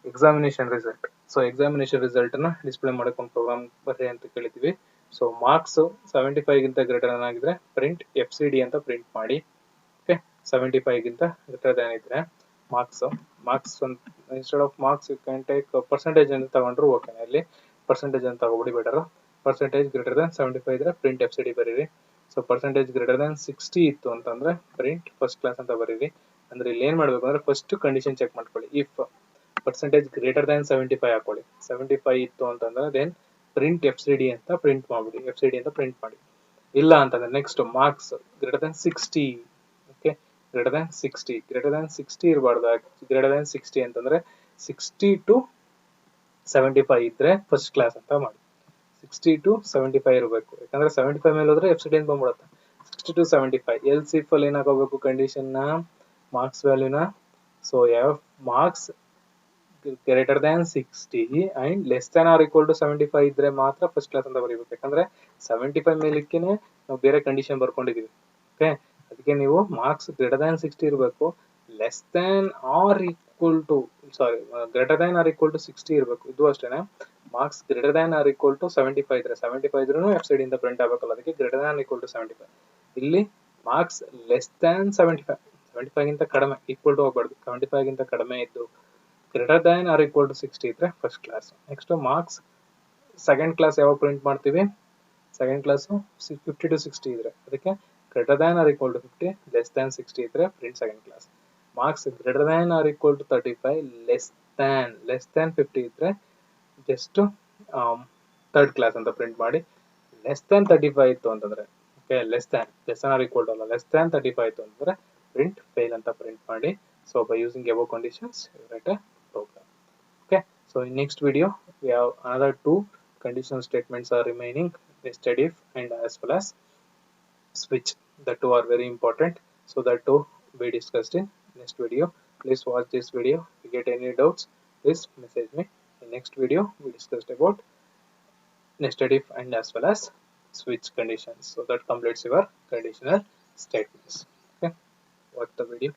examination result. So examination result ನ display ಮಾಡಕ್ಕೆ ಒಂದು program ಬರ್ರಿ ಅಂತ ಕೇಳಿದ್ವಿ. So marks 75 ಗಿಂತ greater ಆಗಿದ್ರೆ print FCD ಅಂತ print ಮಾಡಿ. ಓಕೆ, 75 ಗಿಂತ ಗ್ರೇಟರ್ ಇದ್ರೆ marks instead of marks you can take percentage ಅಂತ ತಗೊಂಡ್ರು ಓಕೆ. ಇಲ್ಲಿ ಪರ್ಸೆಂಟೇಜ್ ಅಂತ ತಗೋಬಿಡಿ ಬೆಟರ್. ಪರ್ಸೆಂಟೇಜ್ ಗ್ರೇಟರ್ ದನ್ 75 ಇದ್ರೆ ಪ್ರಿಂಟ್ FCD ಬರೀರಿ. ಸೊ ಪರ್ಸೆಂಟೇಜ್ ಗ್ರೇಟರ್ ದನ್ 60 ಇತ್ತು ಅಂತಂದ್ರೆ ಪ್ರಿಂಟ್ ಫಸ್ಟ್ ಕ್ಲಾಸ್ ಅಂತ ಬರೀರಿ. ಅಂದ್ರೆ ಇಲ್ಲಿ ಏನ್ ಮಾಡ್ಬೇಕು ಅಂದ್ರೆ ಫಸ್ಟ್ ಕಂಡೀಷನ್ ಚೆಕ್ ಮಾಡ್ಕೊಳ್ಳಿ. ಇಫ್ ಪರ್ಸೆಂಟೇಜ್ ಗ್ರೇಟರ್ ದನ್ 75 ಹಾಕೊಳ್ಳಿ. 75 ಇತ್ತು ಅಂತಂದ್ರೆ ದೆನ್ ಪ್ರಿಂಟ್ FCD ಅಂತ ಪ್ರಿಂಟ್ ಮಾಡ್ಬಿಡಿ. FCD ಅಂತ ಪ್ರಿಂಟ್ ಮಾಡಿ. ಇಲ್ಲ ಅಂತಂದ್ರೆ next marks greater than 60. Okay, greater than 60 ಇರಬಾರ್ದು. ಗ್ರೇಟರ್ ದನ್ 60 ಅಂತಂದ್ರೆ 60 to 75 ಇದ್ರೆ ಫಸ್ಟ್ ಕ್ಲಾಸ್ ಅಂತ ಮಾಡಿ. 60 to 75 ಇರಬೇಕು. ಯಾಕಂದ್ರೆ 75 ಮೇಲೆ ಹೋದ್ರೆ FCD ಅಂತ ಬಂದ್ಬಿಡುತ್ತೆ. 60 to 75 ಎಲ್ಸಿಫ್ ಅಲ್ಲಿ ಏನಾಗಬೇಕು ಕಂಡೀಷನ್ ನ ಮಾರ್ಕ್ಸ್ ವ್ಯಾಲ್ಯೂನ. ಸೊ ಯಾವ marks greater than 60 and less than or equal to 75 ಇದ್ರೆ ಮಾತ್ರ ಫಸ್ಟ್ ಕ್ಲಾಸ್ ಅಂತ ಬರೀಬೇಕು. ಯಾಕಂದ್ರೆ 75 ಮೇಲಕ್ಕೇನೆ ನಾವು ಬೇರೆ ಕಂಡೀಷನ್ ಬರ್ಕೊಂಡಿದೀವಿ. ಓಕೆ, ಅದಕ್ಕೆ ನೀವು ಮಾರ್ಕ್ಸ್ ಗ್ರೇಟರ್ ದ್ಯಾನ್ 60 ಇರಬೇಕು, less than or equal to greater than or equal to 60 ಇರಬೇಕು. ಇದು ಅಷ್ಟೇನೆ. Marks greater than or equal to 75 ಇದ್ರೆ 75 ಇದ್ರೂ FCD ಇಂದ ಪ್ರಿಂಟ್ ಆಗಬೇಕಲ್ಲ, ಅದಕ್ಕೆ ಗ್ರೇಟರ್ ದ್ಯಾನ್ ಈಕ್ವಲ್ ಟು 75. ಇಲ್ಲಿ ಮಾರ್ಕ್ಸ್ ಲೆಸ್ ದ್ಯಾನ್ 75 ಗಿಂತ ಕಡಿಮೆ, ಈಕ್ವಲ್ ಟು ಹೋಗ್ಬಾರ್ದು. 75 ಗಿಂತ ಕಡಿಮೆ ಇದ್ದು greater than or equal to 60 ಇದ್ರೆ first class. Next marks second class ಯಾವಾಗ ಪ್ರಿಂಟ್ ಮಾಡ್ತೀವಿ, ಸೆಕೆಂಡ್ ಕ್ಲಾಸ್ 50 to 60 ಇದ್ರೆ ಅದಕ್ಕೆ greater than or equal to 50, less than 60 ಇದ್ರೆ print second class. Marks greater than or equal to 35, less than 50 ಇದ್ರೆ just third class ಅಂತ print ಮಾಡಿ. Less than 35 ಇತ್ತು ಅಂತಂದ್ರೆ, okay, less than or equal to ಅಲ್ಲ, less than 35 ಇತ್ತು ಅಂತಂದ್ರೆ print fail ಅಂತ ಪ್ರಿಂಟ್ ಮಾಡಿ. So by using above conditions you write a program. Okay, So in next video we have another two conditional statements are remaining, nested if and as well as switch. The two are very important, so that two we discussed in next video. Please watch this video. If you get any doubts, please message me. In next video we discussed about nested if and as well as switch conditions. So that completes your conditional statements. Okay, watch the video.